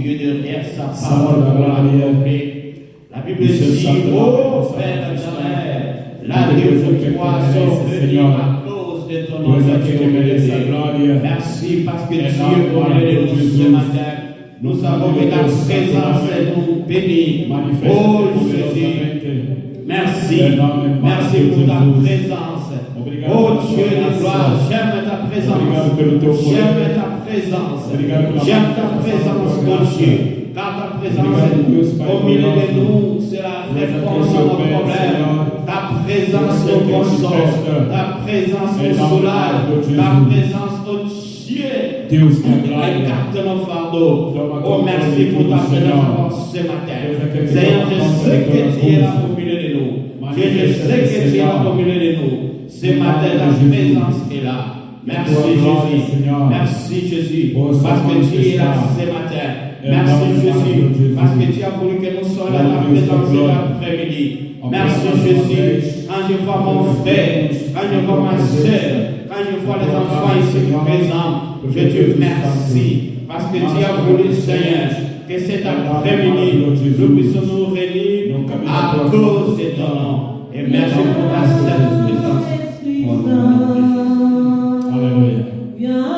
Dieu derrière sa parole pour l'accomplir. La Bible dit, ô Père éternel, la dépouille-toi sauve à cause de ton nom. Merci parce que Dieu connaît de nous ce matin. Nous savons que ta présence nous bénit. Oh Jésus, merci. Merci pour ta présence. Oh Dieu de gloire, j'aime ta présence. J'aime ta présence. J'aime ta présence, mon Dieu. Car ta présence au milieu de nous, c'est la réponse à nos problèmes. Ta présence nous console. Ta présence nous soulage. Ta présence, oh Dieu, écarte nos fardeaux. Oh, merci pour ta présence ce matin. Seigneur, je sais que tu es là au milieu de nous. Je sais que tu es là au milieu de nous. Ce matin, ta présence est là. Merci Jésus. Merci Jésus. Parce que tu es là ce matin. Merci Jésus. Parce que tu as voulu que nous soyons là ta présence cet après-midi. Merci Jésus. Quand je vois mon frère, quand je vois ma soeur, quand je vois les enfants ici présents, je te remercie. Parce que tu as voulu, Seigneur, que cet après-midi, nous puissions nous réunir à cause de ton nom. Et merci pour ta sainte présence. Alléluia. Viens,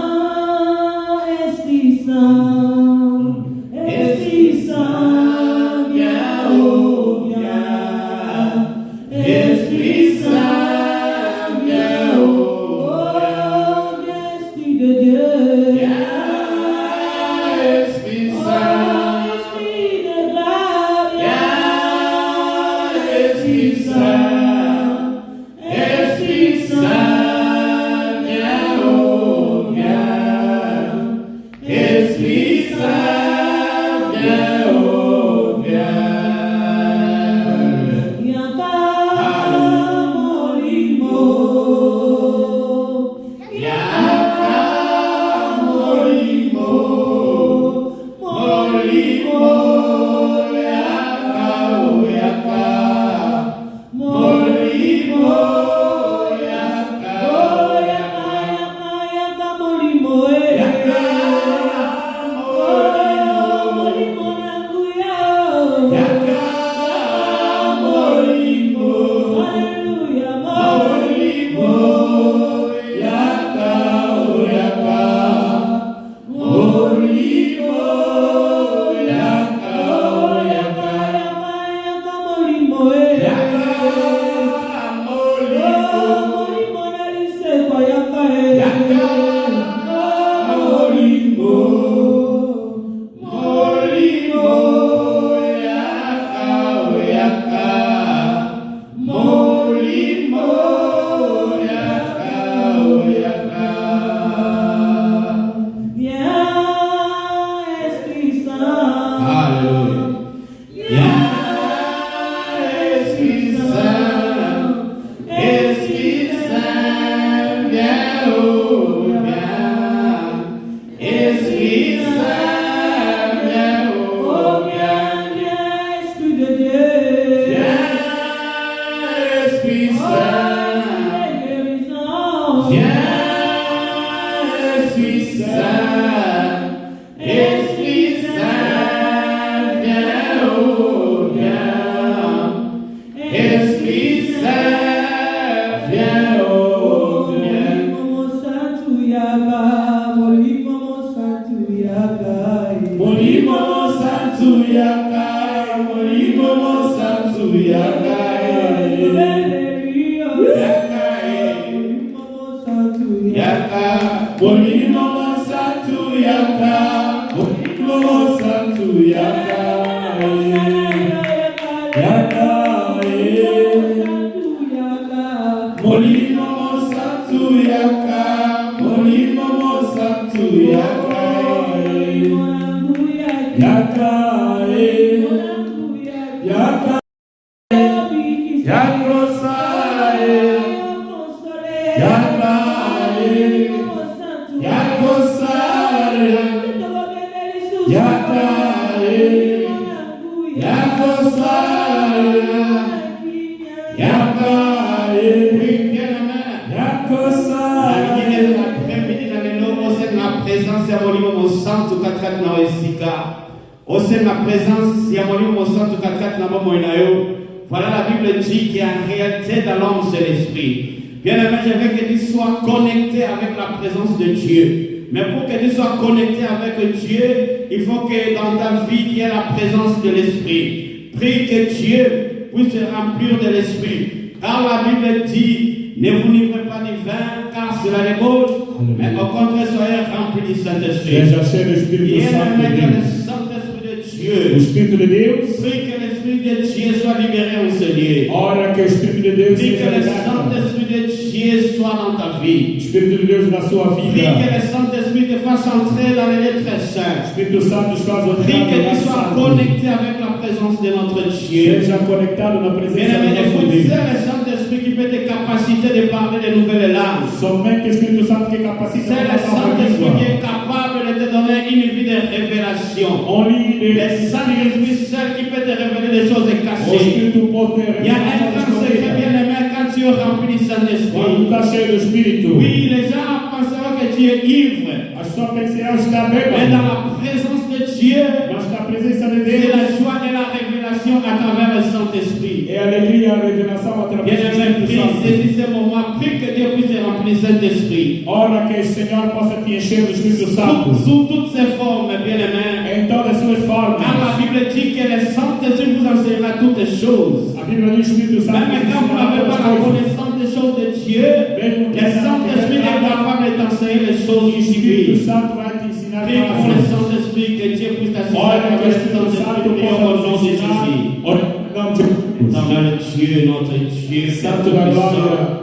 Esprit Saint, Esprit Saint, viens, oh, viens, Esprit Saint, viens, oh, viens, Esprit de Dieu, viens, Esprit Saint, Esprit de gloire, viens, Esprit Saint. La présence est ya molimo mosantu katikati na wesika. Ose na présence ya molimo mosantu katikati na bomo inayo. Voilà la Bible dit qu'il y a en réalité dans l'homme c'est l'esprit. Bien aimé, je veux que tu sois connecté avec la présence de Dieu. Mais pour que tu sois connecté avec Dieu, il faut que dans ta vie il y ait la présence de l'esprit. Prie que Dieu puisse te remplir de l'esprit. Car la Bible dit, ne vous livrez pas du vin, car cela débauche, mais au contraire, soyez remplis du Saint-Esprit. Seja cheio do Espírito Santo de Le Deus. Saint-Esprit de O Dieu. Espírito de Deus. Prie que l'Esprit de Dieu soit libéré en ce lieu. Ora que o Espírito de Deus Prie que seja le liberto. Saint-Esprit de Dieu soit dans ta vie. O Espírito de Deus na sua Prie que vida. le Saint-Esprit te fasse entrer dans les lettres O saintes. Espírito Santo nos faz Prie entrar que no tu nosso sois santo. connecté avec la présence de notre Dieu. Seja conectado na presença Bien do aimé, nosso écoute, Deus. c'est le Saint-Esprit qui peut te capaciter de parler de nouvelles langues. Somente o Espírito Santo que capacita C'est a le nossa Saint-Esprit qui língua. est capable de te donner une vie de révélation. On lit Le les Saint-Esprit seul qui peut te révéler des choses O cachées. Espírito pode Il y a un grand secret, bien aimé, quand tu es rempli du Quando Saint-Esprit. está cheio do Espírito, Oui, les gens penseront que tu es ivre. a sua pensão está Mais bêbada. dans la présence de Dieu, Mas na presença de c'est la Deus, joie et la révélation à travers le Saint-Esprit. é a alegria e a revelação através Bien do aimé, Espírito prie, Santo. saisis ce moment, prie que Dieu puisse te remplir du Saint-Esprit. Ora que o Senhor possa te encher do Espírito Santo. Sous toutes ses formes, bien aimé. Em todas as suas Car la formas. Bible dit que le Saint-Esprit vous enseignera toutes choses. A Bíblia diz que o Espírito Santo Même nos quand vous ensina n'avez todas pas as la coisas. connaissance des choses de Dieu, le Saint-Esprit est capable de t'enseigner les choses O Espírito ici. Santo vai te ensinar Prie pour le todas as coisas. Saint-Esprit, que Dieu puisse t'assurer Ora avec que o le Espírito Santo Saint-Esprit. Prions au nom possa de te ensinar. Jésus. Ora, em nome de Jesus. Éternel Dieu, notre Dieu, Santo da glória.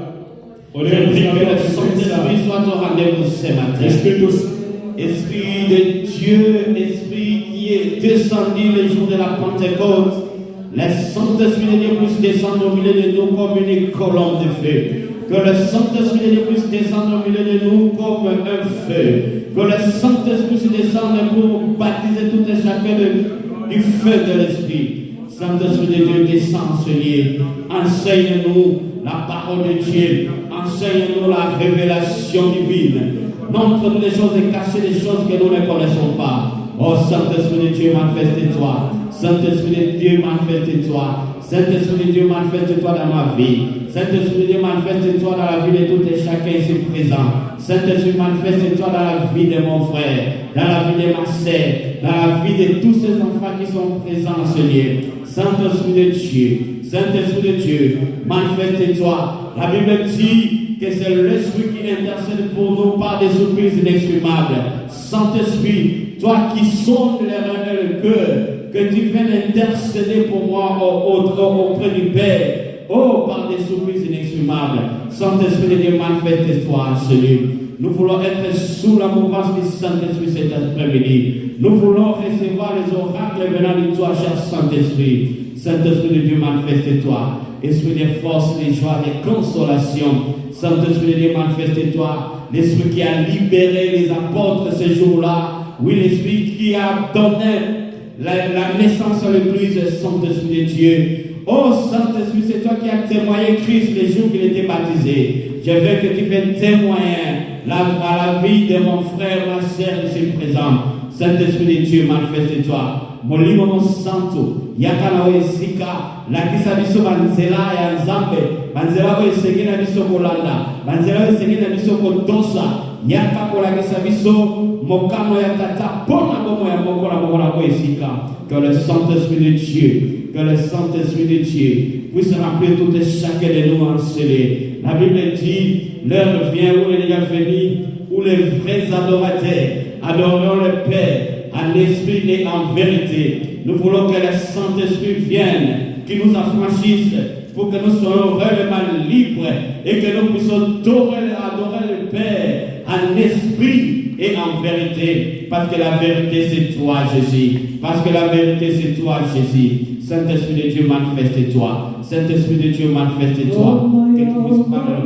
Je Oremos prie na que tua le Saint-Esprit presença. soit au rendez-vous ce matin. Espírito Santo. Esprit de Dieu, Esprit qui est descendu le jour de la Pentecôte, le Saint-Esprit de Dieu puisse descendre au milieu de nous comme une colombe de feu. Que le Saint-Esprit de Dieu puisse descendre au milieu de nous comme un feu. Que le Saint-Esprit puisse descendre pour baptiser tout et chacun du feu de l'Esprit. Saint-Esprit de Dieu, descend ce lieu. Enseigne-nous la parole de Dieu. Enseigne-nous la révélation divine. Montre-nous des choses cachées, des choses que nous ne connaissons pas. Oh Saint-Esprit de Dieu, manifeste-toi. Saint-Esprit de Dieu, manifeste-toi. Saint-Esprit de Dieu, manifeste-toi dans ma vie. Saint-Esprit de Dieu, manifeste-toi dans la vie de tout et chacun ici présent. Saint-Esprit, manifeste-toi dans la vie de mon frère, dans la vie de ma sœur, dans la vie de tous ces enfants qui sont présents en ce lieu. Saint-Esprit de Dieu, Saint-Esprit de Dieu, manifeste-toi. La Bible dit que c'est l'Esprit qui intercède pour nous par des surprises inexprimables. Saint-Esprit, toi qui sondes les reins et le cœur, que tu viennes intercéder pour moi auprès du Père. Oh, par des surprises inexprimables. Saint-Esprit de Dieu, manifeste-toi en ce lieu. Nous voulons être sous la mouvance du Saint-Esprit cet après-midi. Nous voulons recevoir les oracles venant de toi, cher Saint-Esprit. Saint-Esprit de Dieu, manifeste-toi. Esprit de force, de joie, de consolation. Saint-Esprit de Dieu, manifeste-toi. L'Esprit qui a libéré les apôtres ce jour-là. Oui, l'Esprit qui a donné la naissance à l'Église, Saint-Esprit de Dieu. Oh Saint-Esprit, c'est toi qui as témoigné Christ les jours qu'il était baptisé. Je veux que tu viennes témoigner à la vie de mon frère, ma soeur ici présent. Saint-Esprit de Dieu, manifeste-toi. Molimo mo santo, yakana we sika, lakisa biso banzela ya nzambe, banzela we segina biso kolanda, banzela we segina biso kotosa, yaka kolakisa biso mokano ya tata, pona bomo ya mokola mokola we sika. Que le Saint-Esprit de Dieu, que le Saint-Esprit de Dieu puisse remplir tout et chacun de nous en scellé. La Bible dit, l'heure vient où il est venu, où les vrais adorateurs adoreront le Père en esprit et en vérité. Nous voulons que le Saint-Esprit vienne, qui nous affranchisse, pour que nous soyons réellement libres et que nous puissions adorer le Père en esprit et en vérité. Parce que la vérité c'est toi, Jésus. Parce que la vérité c'est toi, Jésus. Saint-Esprit de Dieu, manifeste-toi. Saint-Esprit de Dieu, manifeste-toi. Que tu puisses parler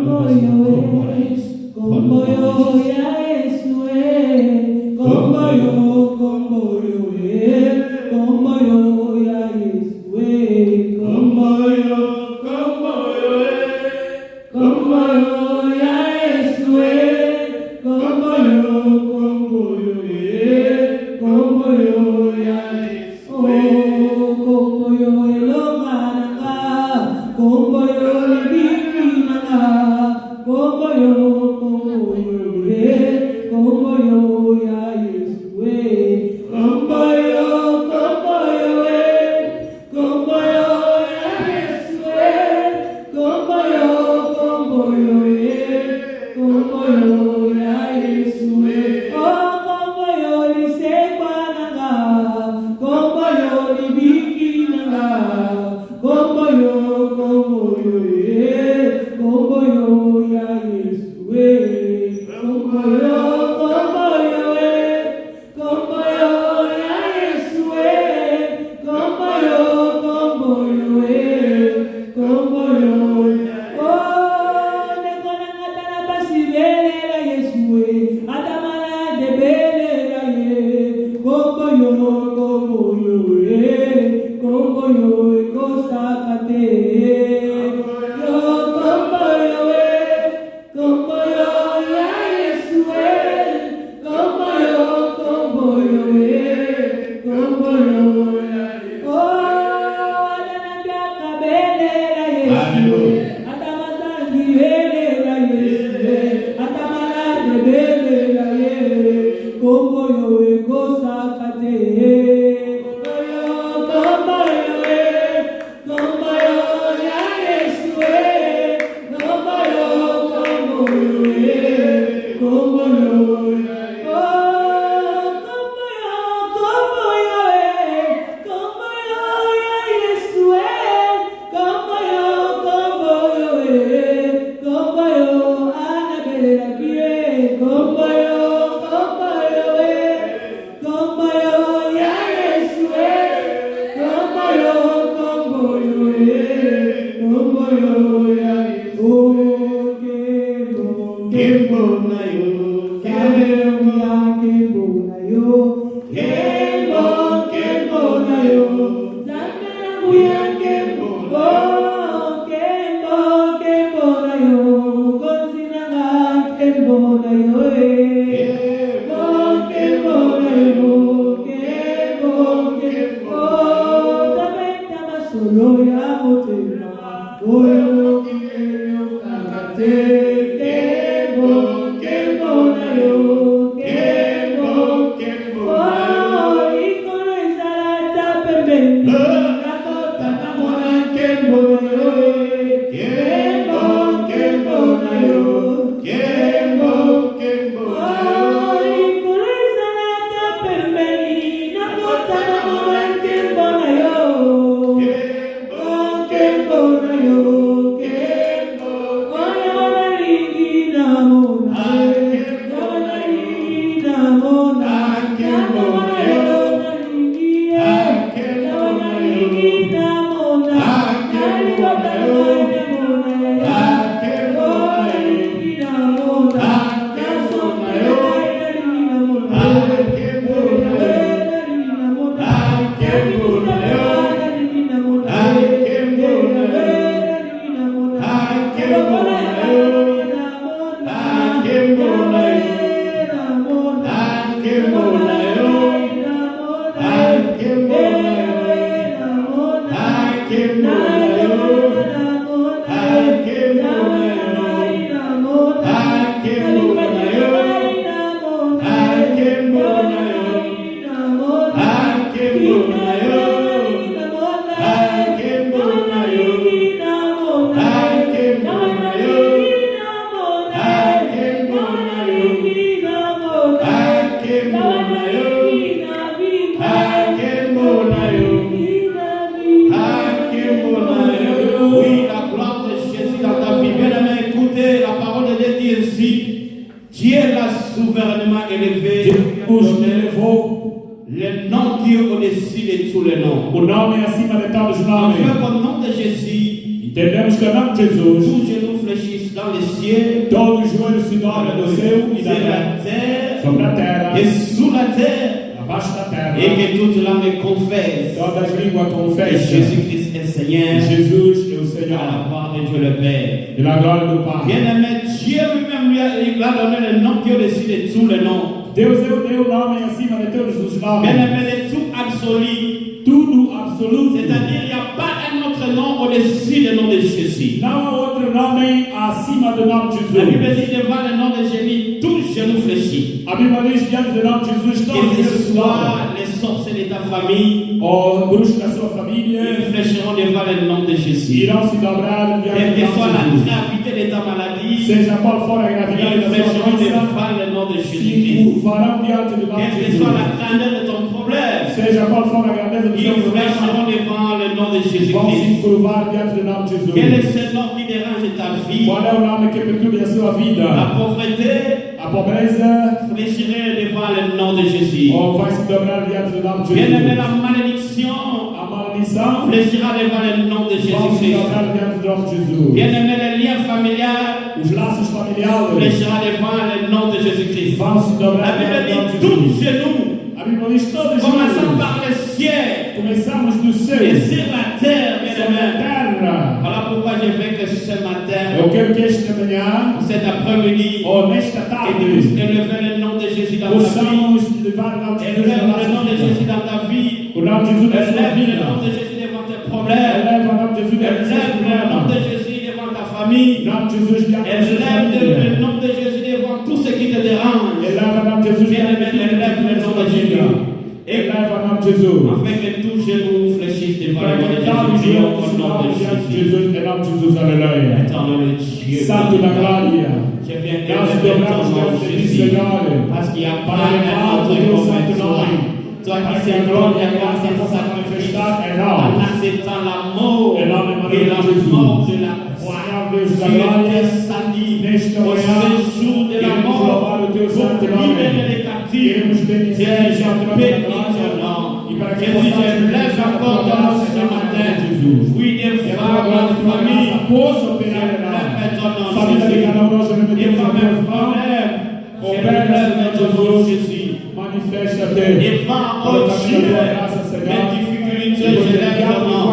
Le nom qui est au-dessus de tous les noms. O nome é acima de todos os nomes. Enfin, au nom de Jésus, Entendemos que o nome de Jesus, tous genoux fléchissent dans les cieux, todos os joelhos se dobram no céu e sur na la terra, terre sobre a terra, et sous la terre, abaixo da terra, et que toute langue confesse todas as línguas que confessam Jésus-Christ est Seigneur, Jesus é o à Senhor, la gloire de Dieu le Père. e na glória do Pai. Bien-aimé, Dieu lui-même lui a donné le nom qui est au-dessus de tous les noms. Deus deu o nome acima de todos os nomes. Bien-aimé, de tout absolu. Tudo absoluto. C'est-à-dire, il n'y a pas un autre nom au-dessus du nom de Jésus. Não há outro nome acima do nome de La Bible Jesus. dit devant le nom de Jésus, tout genou fléchit. A Bíblia diz diante do nome de Jesus, todos Que eles ce se dobram. soit les sorciers de ta famille, Os bruxos da sua família ils fléchiront devant le nom de Jésus. irão se dobrar diante Quelle do que soit la nome de Jesus. gravité de ta maladie, Seja qual for a ils gravidade da sua fléchiront doença, devant le nom de se Jésus-Christ. o farão diante do nome de Quelle que soit la Jesus. grandeur de ton problème, Seja qual for a grandeza do seu ils problema, fléchiront devant le nom de vão Jésus-Christ. se curvar diante do nome de Quel est Jesus. ce nom qui dérange ta vie? Qual é o nome que perturba a sua vida? La pauvreté A pobreza fléchirait devant le nom de Jésus. ou vai se dobrar diante do nome de Bien-aimé, Jesus? la malédiction A maldição fléchira devant le nom de vão se Jésus-Christ. dobrar diante do nome de Jesus. Bien-aimé, les liens familiaux Os laços familiares fléchira devant le nom de Jésus-Christ. vão se La dobrar Bible diante do nome dit de tout Jesus. chez nous, A Bíblia diz todos commençant nós par le ciel começamos do céu, et sur la terre, sobre a bien-aimé. terra. Voilà pourquoi je veux que ce matin, Eu quero que esta manhã, cet après-midi, ou nesta que tarde, tu puisses élever le nom de Jésus dans ta vie. possamos levar o nome de Jesus Élève na le nom de nossa Jésus vida. dans ta vie. O nome de Jesus na sua Élève le vida. nom de Jésus devant tes problèmes. Eleva o nome de Jesus diante dos seus Élève le nom de problemas. Jésus devant ta famille. O nome de Jesus diante da sua Élève le família. nom de Jésus devant tout ce qui te dérange. Eleva o nome de Jesus diante de tudo Élève que le na nom sua de vida. Jésus. Et Eleva o nome de Jesus. afin que tout genou fléchisse devant Para le nom que de cada Jésus. dia Au se nom dobre de diante de Jésus. Jesus, em nome de Jesus, aleluia. Éternel Dieu. Santo da glória. Je viens Nós élever ton dobramos nom, diante de ti, Jésus. Senhor. Parce qu'il n'y a Para pas un levar o autre teu comme santo toi. nome. Toi Para qui que a sais glória glorieux, e a graça qui possa sais manifestar em en nós. acceptant la mort Em nome et la de Jesus. mort de la croix. Senhor Deus da Tu glória, étais samedi nesta au manhã, séjour de la queremos mort louvar o teu pour santo nome. libérer les captifs. Queremos bendizer Et je o teu bénis nome. ton nom. E para que Jésus, possamos je lève bendizer a encore tua ton nom graça ce em nome matin. de Jesus. Oui, des E a tua femmes, glória e a des tua familles. graça possa Je operar em nós. lève ton nom, Família de Jésus. cada nós, eu Et remetemos a toi-même, tuas mãos. je Opera, lève Senhor ton nom, Jesus. Jésus. Manifesta-te. Et va, oh Coloca a Dieu, tua graça, Senhor. mes difficultés, je lève ton nom.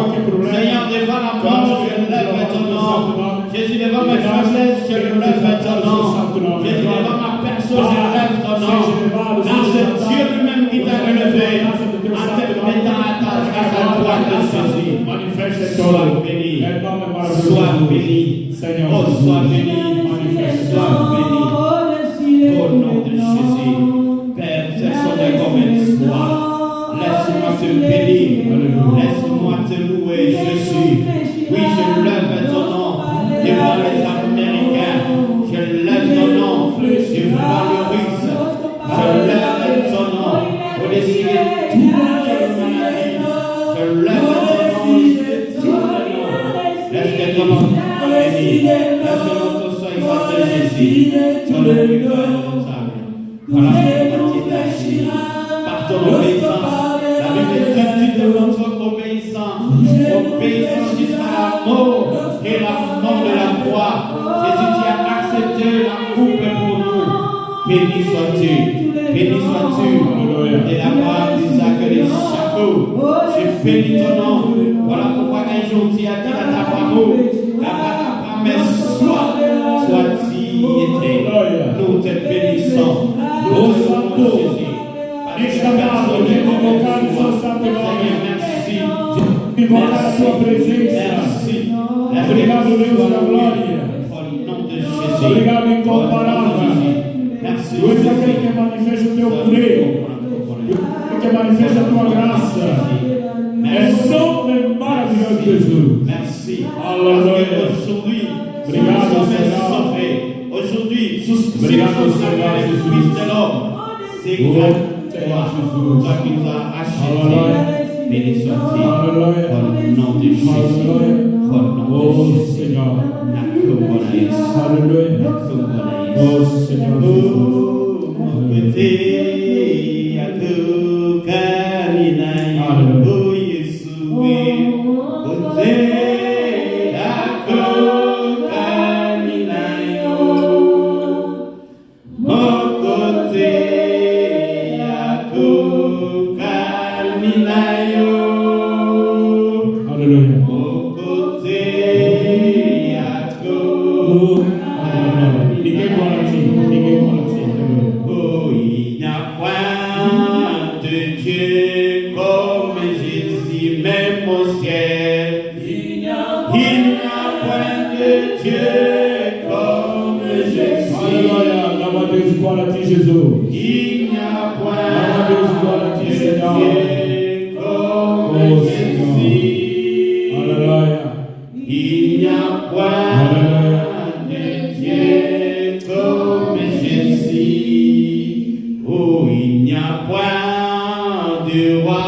Seigneur, devant la mort, je lève ton nom. Jésus, devant mes faiblesses, je lève ton nom. Jésus, devant ma personne, je lève ton nom. Dans ce Dieu lui-même qui t'a élevé, en te mettant à ta droite de Jésus. Manifesta-te. Sois béni. Em nome maravilhoso Sois de Jesus. béni. Senhor Oh, Jesus. sois béni. Sois béni. Au nom de Jésus. Père, ce sont des comme une foi. Laisse-moi te te bénir. Laisse-moi te louer, Jésus. Oui, je lève ton nom devant les Américains. Je lève ton nom devant le Russe. Je lève ton nom au-dessus de toute maladie. Je lève ton nom au-dessus de tout nom. Laisse que ton nom béni. Laisse que notre soit exalté, Jésus. Ton nom est redoutable. Voilà pourquoi tu es agi. Par ton obéissance. La Bible dit de notre obéissance. Obéissance jusqu'à la mort et la mort de la croix. Jésus, tu as accepté la coupe pour nous. Béni sois-tu. Béni sois-tu. Et la part d'Isaac et des châteaux. Je bénis ton nom. Voilà pourquoi un jour tu as dit à ta parole. La promesse soit-il été. Nous te bénissons. Nous te louons, Jésus. Merci. Invocar a sua presença. Merci. Obrigado, Deus da glória. Obrigado, incomparável. Merci. Tu és aquele que manifesta o teu poder, que manifesta a tua graça. É nome maravilhoso, Jesus. Merci. Aleluia. Aujourd'hui, Obrigado, nous sommes Senhor. sauvés. Aujourd'hui, Obrigado, nous sommes Senhor les Jesus. fils de l'homme. C'est grâce toi qui nous as achetés. Béni sois-tu. Aleluia. Au nom de Jésus. Au nom Oh, de Jésus. Senhor. Nakumonaïs. Aleluia. Nakumonaïs. Oh, Senhor Jesus. Mon petit, à tout caminaille. Oh, Jésus, oui. Côté, à tout caminaille. Mon côté, à tout caminaille. Aleluia. Mon côté, à tout Ninguém igual a ti. Ninguém igual a ti. Aleluia. Oh, il n'y a point de Dieu comme Jésus, même au ciel. Il n'y a point de Dieu comme Jésus. Aleluia. Não há Deus igual a ti, Jesus. Il n'y a point Não há Deus igual a ti, de Senhor. Dieu comme Oh, Jésus. Aleluia. Il n'y a point de Dieu comme Jésus. Oh, il n'y a point de roi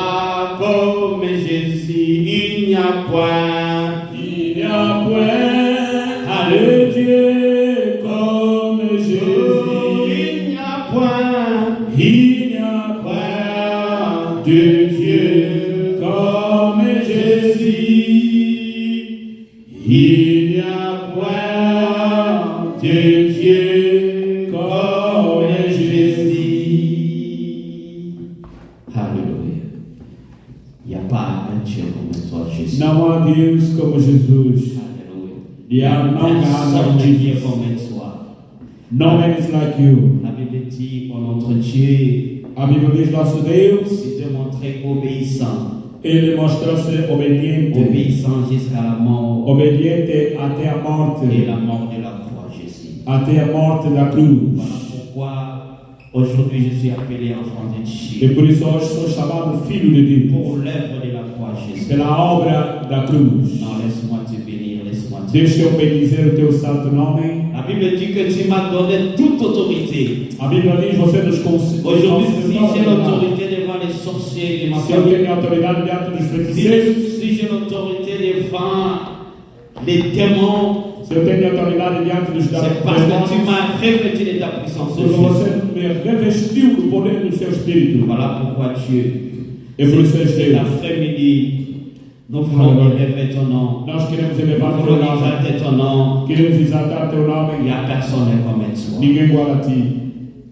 comme Jésus. Il n'y a point. Il n'y a point de Dieu comme Oh, Jésus. il n'y a point. Il n'y a point De Dieu comme Jésus. Il n'y a point de Dieu comme Jésus. Alléluia. Il n'y a pas un Dieu comme toi, Jésus. Não há Deus como Jesus. Alléluia. E há não há Personne nada ne Dieu de comme toi. No man is like you. La Bible dit pour notre Dieu, A Bíblia diz nosso Deus, c'est de montrer obéissant. ele mostrou-se obediente. Obéissant jusqu'à la mort Obediente até a morte. et la mort de la croix, Jésus. Até a morte da cruz. Voilà pourquoi aujourd'hui je suis appelé enfant de E Dieu. por isso hoje sou chamado filho de Deus. Pour l'œuvre de la croix, Jésus. Pela obra da cruz. Non, laisse-moi te bénir, laisse-moi te Deixa eu bendizer o teu santo nome. La Bible dit que tu m'as donné toute autorité. A Bíblia diz, você nos concedeu. Aujourd'hui, si j'ai l'autorité devant les sorciers de ma Se eu famille, tenho autoridade diante dos feiticeiros, si j'ai l'autorité devant les démons, se eu tenho autoridade diante dos c'est parce que tu demônios, m'as revêtu de ta puissance. porque você me revestiu do poder do seu Espírito. Voilà pourquoi Dieu, E por isso és cet Deus. après-midi, nous voulons élever ton nom. Nós queremos Nous elevar o teu voulons nome. exalter ton nom. Queremos exaltar teu Il nome. n'y a personne comme toi. Ninguém igual a ti.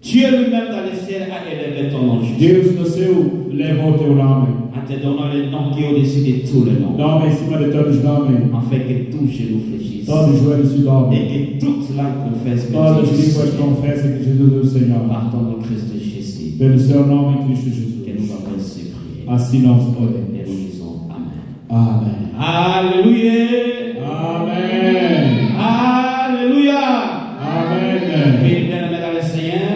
Dieu lui-même dans les cieux a élevé ton nom, Jésus, Deus no céu levou o teu nome. en te donnant le nom qui est au-dessus de tous les noms, Nome em cima de todos os nomes. afin que tout genou fléchisse Todos os joelhos se dobrem. et que toute langue confesse que Todas as Dieu est línguas Seigneur. confessam que Jesus é o Senhor. Par ton nom, Christ Jésus, Pelo seu nome em Cristo que nous Jesus. avons ainsi prié. Assim nós Et podemos. nous disons Amen. Amém. Alléluia. Amém. Alléluia. Amém. Bien-aimés dans le Seigneur,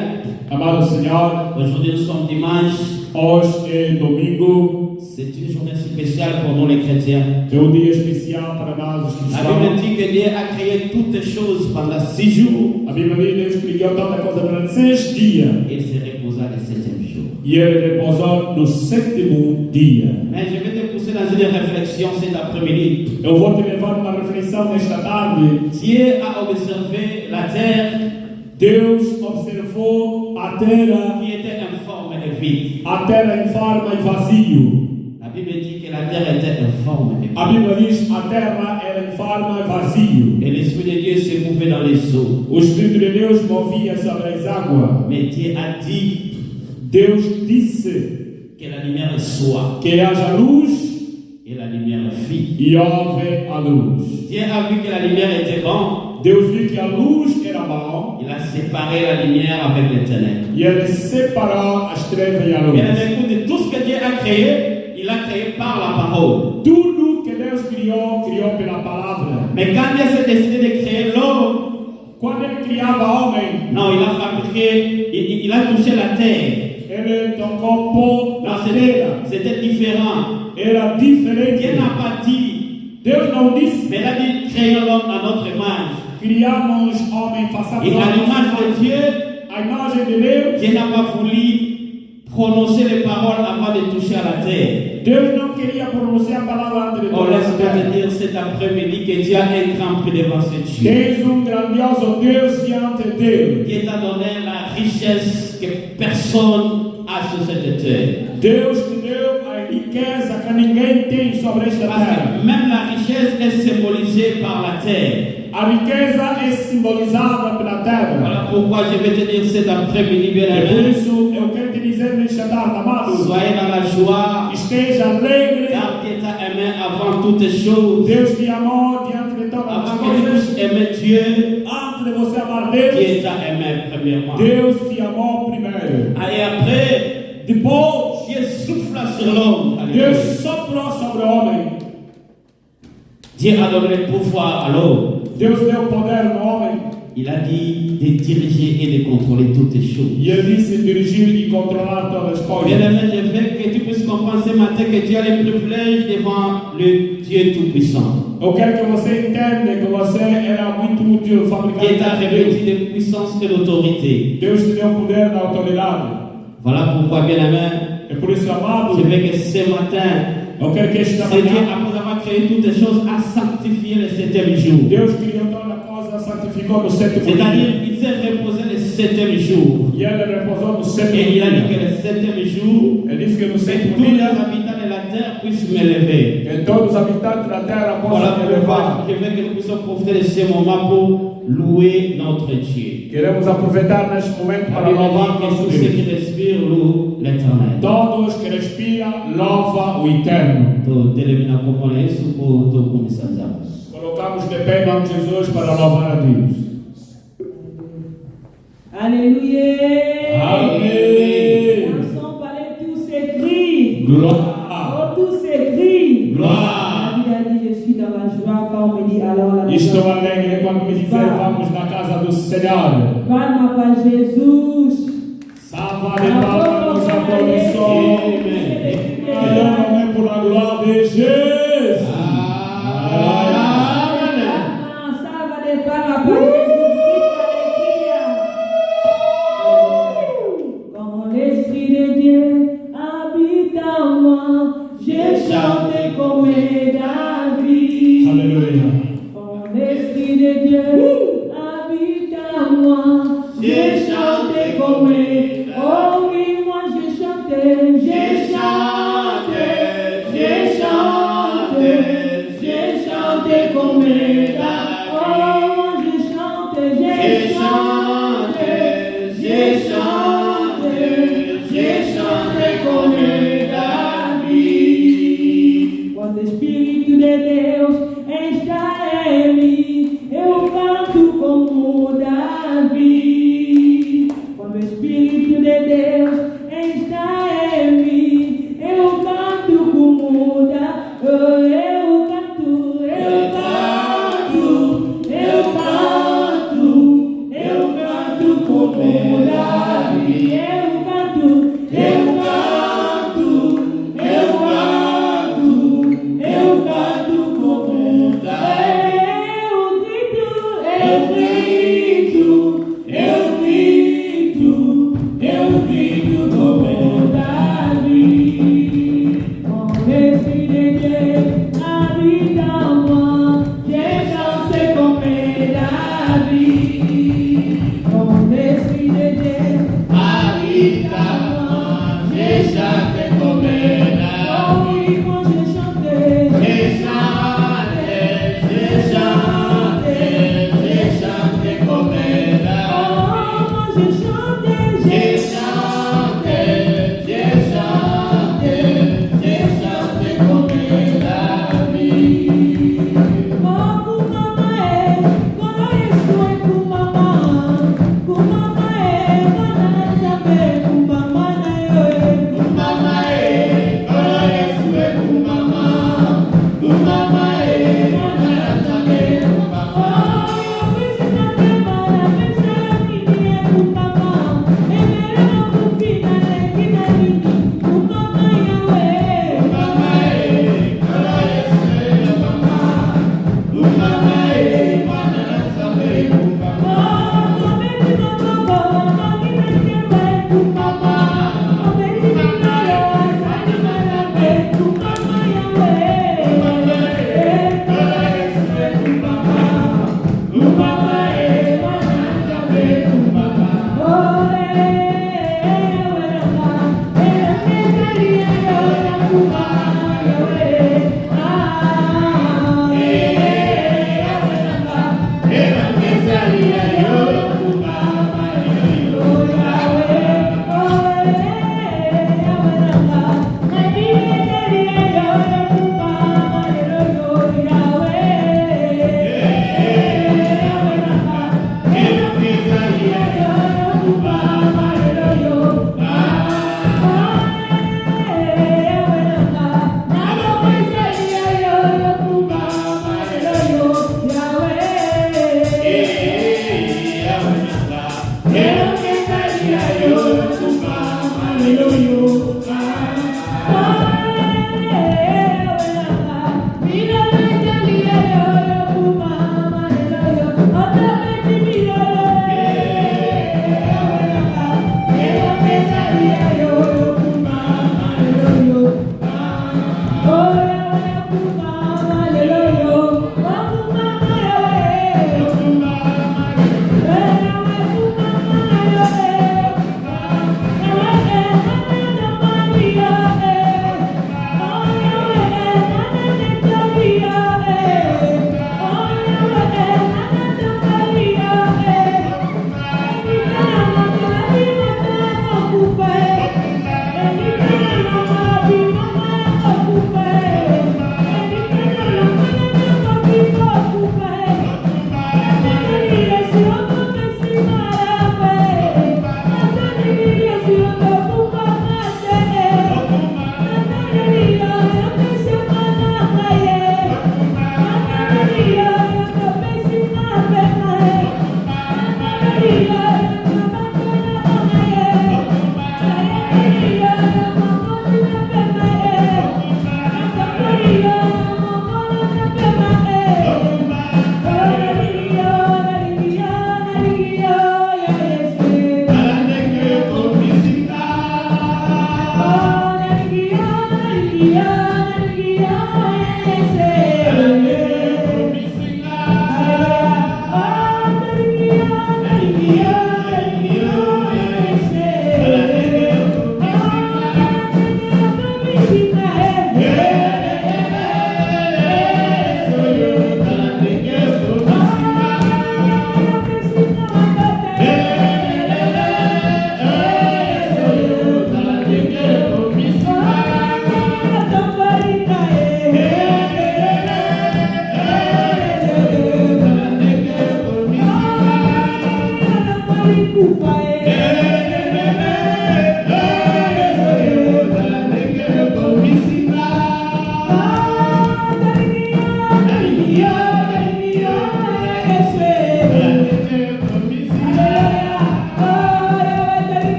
Amado Senhor, aujourd'hui nous sommes dimanche. hoje é domingo. C'est une journée spéciale pour nous les chrétiens. dia especial para nós os La cristãos. Bible dit que Dieu a créé toutes les choses pendant 6 jours A Bíblia diz que Deus criou tanta coisa durante 6 dias et se reposa le 7e jour. e ele repousou no 7º dia. Mais je vais te pousser dans une réflexion cet après-midi. Eu vou te levar uma reflexão nesta tarde. Dieu a observé la terre Deus observou a terra informe et vide. em forma e vazio. La Bible dit que la terre était informe et A vide. Bíblia diz a terra era em forma e vazio. Et l'Esprit de Dieu se mouvait dans les eaux. O Espírito de Deus movia sobre as águas. Mais Dieu a dit Deus disse que la lumière soit. que haja luz Et la lumière fit. e houve a luz. Dieu a vu que la lumière était bonne. Deus viu que a luz era bom Il a séparé la lumière avec les ténèbres. e ele separou as trevas e a luz. Et avec de tout ce que Dieu a créé, il a créé par la parole. Tudo que Deus criou, criou pela palavra. Mais quand Dieu s'est décidé de créer l'homme, Quando ele criava homem, non, il a fabriqué, il a touché la terre. ele tocou pó Non, na terra. c'était différent. Era Dieu diferente. n'a pas dit, Deus não disse mais il a dit créons l'homme à notre image. criamos homem, façamos Et à l'image de Dieu, a imagem de Deus. Dieu n'a pas voulu prononcer les paroles avant de toucher à la terre. Deus não queria pronunciar a palavra antes de Oh, tocar a laisse-moi terra. te dire cet après-midi que Dieu a un grand prix devant ce Dieu. Tens grandioso Deus diante dele. Dieu t'a donné la richesse que personne a sur cette terre. Deus te deu a riqueza que ninguém tem sobre esta Parce terra. que même la richesse est symbolisée par la terre. A riqueza é simbolizada pela terra. Voilà pourquoi je vais te dire cet après-midi, bien E por aimé, isso eu quero te dizer nesta tarde, amado, soyez dans la joie, esteja alegre. car Dieu t'a aimé avant toutes choses. Deus te amou diante de todas as Avant que tu coisas. puisses aimer Dieu, Antes de você amar Deus, Dieu t'a aimé premièrement. Deus te amou primeiro. Et après, Depois, Dieu souffla sur l'homme. Deus soprou sobre o homem. Dieu a donné le pouvoir à l'homme. Deus deu poder no homem. Il a dit de diriger et de contrôler toutes les choses. E ele disse dirigir e controlar todas as Bien coisas. aimé, je veux que tu puisses comprendre ce matin que tu as le privilège devant le Dieu Tout-Puissant. Eu quero que você entenda que você era muito útil fabricante Qui t'a de revêtu Deus. de puissance et d'autorité. Deus te deu poder da autoridade. Voilà pourquoi, bien aimé, É por isso, amado, je veux que ce matin, eu quero que esta c'est Dieu, manhã, après avoir créé toutes les choses, a sanctifié le 7e jour. Deus criou toda a coisa, santificou no sétimo C'est-à-dire, dia. il s'est reposé le 7e jour. E ele repousou no sétimo Et il a dit dia. que le 7e jour, Ele disse que no que sétimo tous les dia, habitants de la terre puissent m'élever. que todos os habitantes da terra Voilà possam pourquoi elevar. je veux que nous puissions profiter de ce moment pour louer notre Dieu. Queremos aproveitar neste momento La para Bible louvar dit que nosso tous ceux Deus. qui respirent louent l'Éternel. Todos que respiram, louva o Eterno. Tu termina com isso por tu começar já. Colocamos de pé em nome de Jesus para louvar a Deus. Alléluia. Amém. Ensemble, parlez tous ces cris. Glória. Oh, tous ces cris. Glória. La Bible a dit, je suis dans la joie quand on me dit alors la Estou alegre quando me dizer vamos na casa do Senhor. Palma para Jesus. Salva de palmas, aplausos. Alabamos por a glória de Jesus. Salva de palma para Jesus. Quand l'Esprit de Dieu habite en moi, je chante comme David. Aleluia. Quand l'Esprit de Dieu habite en moi, je chante comme oh oui, moi je chante, je chante, je chante, je chante comme oh moi je chante, je chante, je chante, je chante comme David. Quando o Espírito de Deus está em mim, eu canto como Davi. Quando o Espírito de Deus está em mim, eu canto como Davi. Eu canto, eu canto, eu canto, eu canto como Davi. Eu canto, eu canto, eu canto. l'Esprit de Dieu habite en moi, j'ai chancé comme David. Quand l'Esprit de Dieu habite en moi, j'ai chanté comme David. Oh oui, moi j'ai chanté, j'ai chanté, j'ai chanté, j'ai chanté comme David. Oh, moi j'ai chanté, j'ai chanté, j'ai chanté, j'ai chanté comme David.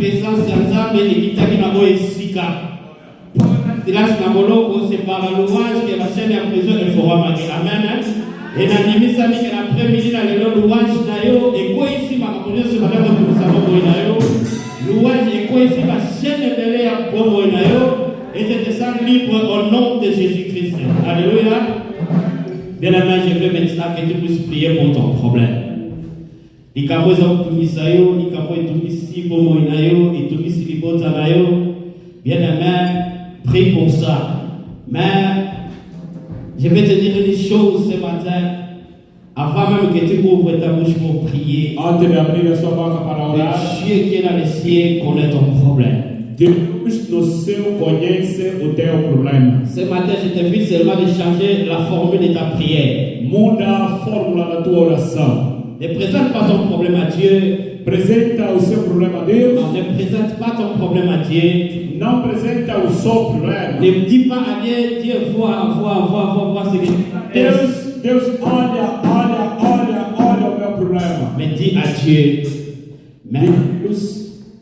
présence ya Nzambe ekitaki na boye esika. Grâce na moloko c'est par la louange que la chaîne ya prison eformaki. Amen. Et na nimisa miki na après-midi na lelo louange na yo ekoisi makambo nyonso bana kotumisa boye na yo. Louange ekoisi ba chaîne ebele ya boye na yo et je te sens libre au nom de Jésus-Christ. Alléluia. Bien-aimé, je veux maintenant que tu puisses prier pour ton problème. Likambo za kutumisa yo, likambo etumisi bomo na yo, etumisi libota na yo. Bien-aimé, prie pour ça. Mais je vais te dire une chose ce matin, avant même que tu ouvres ta bouche pour prier. Antes de abrir a sua boca para Le orar, Dieu qui est dans les cieux connaît ton problème. Deus no céu conhece o teu problema. Ce matin, je t'invite seulement de changer la formule de ta prière. Muda a fórmula da tua oração. Ne présente pas ton problème à Dieu. Apresenta o seu problema a Deus. Non, ne présente pas ton problème à Dieu. Não apresenta o seu problema. Ne dis pas à Dieu, Dieu, vois ce que Deus, olha o meu problema. Mais dis à Dieu,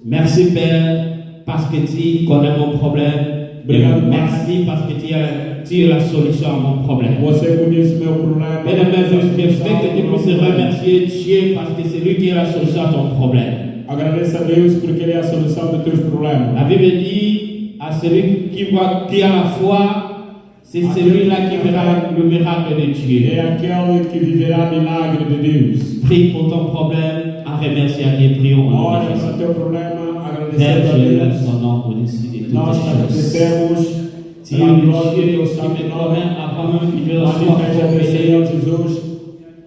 merci Père, parce que tu connais mon problème. Merci parce que tu as la solution à mon problème. Você conhece meu problema. Mesdames, je veux que tu puisses remercier Dieu parce que c'est lui qui a la solution à ton problème. Agradeça a Deus porque Ele é a solução dos teus problemas. La Bible dit à celui qui a la foi, c'est celui-là qui verra le miracle de Dieu. É aquele que viverá milagre de Deus. Prie pour ton problème en remerciant Dieu. Prions en Ora Jésus. para o teu problema, Père, agradecendo a je lève Deus. son nom au-dessus de toutes Nós les choses. agradecemos Tu es pela le glória Dieu do teu qui santo me nome. connaît avant même que je sois Manifesta formé, Senhor Jesus,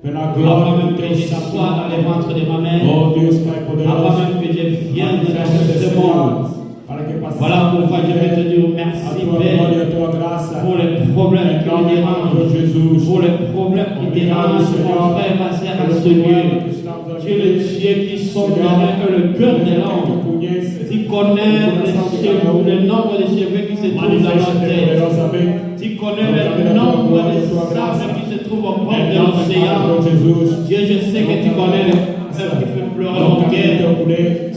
pela avant glória même do que teu je santo sois dans nome. les ventres de ma mère, Oh Deus Pai avant poderoso, même que je vienne manifesta dans ce monde. Senhor, para que Voilà pourquoi je vais te dire a merci tua glória e Père a tua graça. pour les problèmes qui me Senhor dérangent, Jesus, pour les problèmes qui dérangent mon frère, ma soeur à ce lieu. Tu es le Dieu qui sonde le cœur de l'homme. Tu connais le nombre de cheveux qui se trouvent dans notre tête. Tu connais le nombre de sables qui se trouvent au bord de l'océan. Dieu, je sais que tu connais le problème qui fait pleurer mon cœur.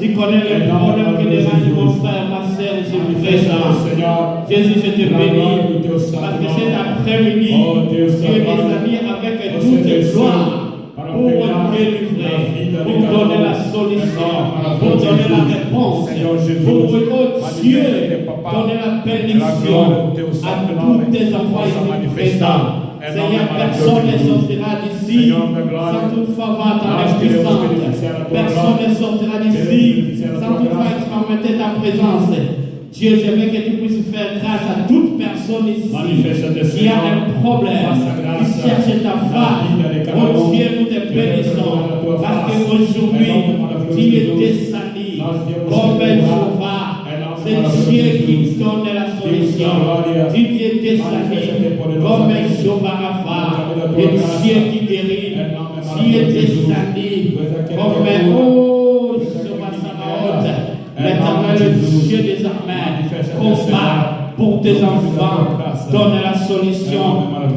Tu connais le problème qui dérange mon frère, ma soeur, je suis présent. Jésus, je te bénis. Parce que cet après-midi, tu es descendu avec toute gloire pour me délivrer, pour donner la solution, pour donner la réponse, pour que, oh Dieu, donner la bénédiction à tous tes enfants ici présents. Seigneur, personne ne sortira d'ici sans toutefois voir ta puissance. Personne ne sortira d'ici sans toutefois expérimenter ta présence. Dieu, je veux que tu puisses faire grâce à toute personne ici qui a un problème, qui cherche ta femme. Oh Dieu, nous te bénissons parce qu'aujourd'hui, tu es descendu comme un sauveur. C'est Dieu qui donne la solution. Tu es descendu comme un sauveur à phare. Et Dieu qui guérit. Tu es descendu comme un sauveur Sabaoth. L'Éternel, le Dieu des armées, combat pour tes enfants. Donne la solution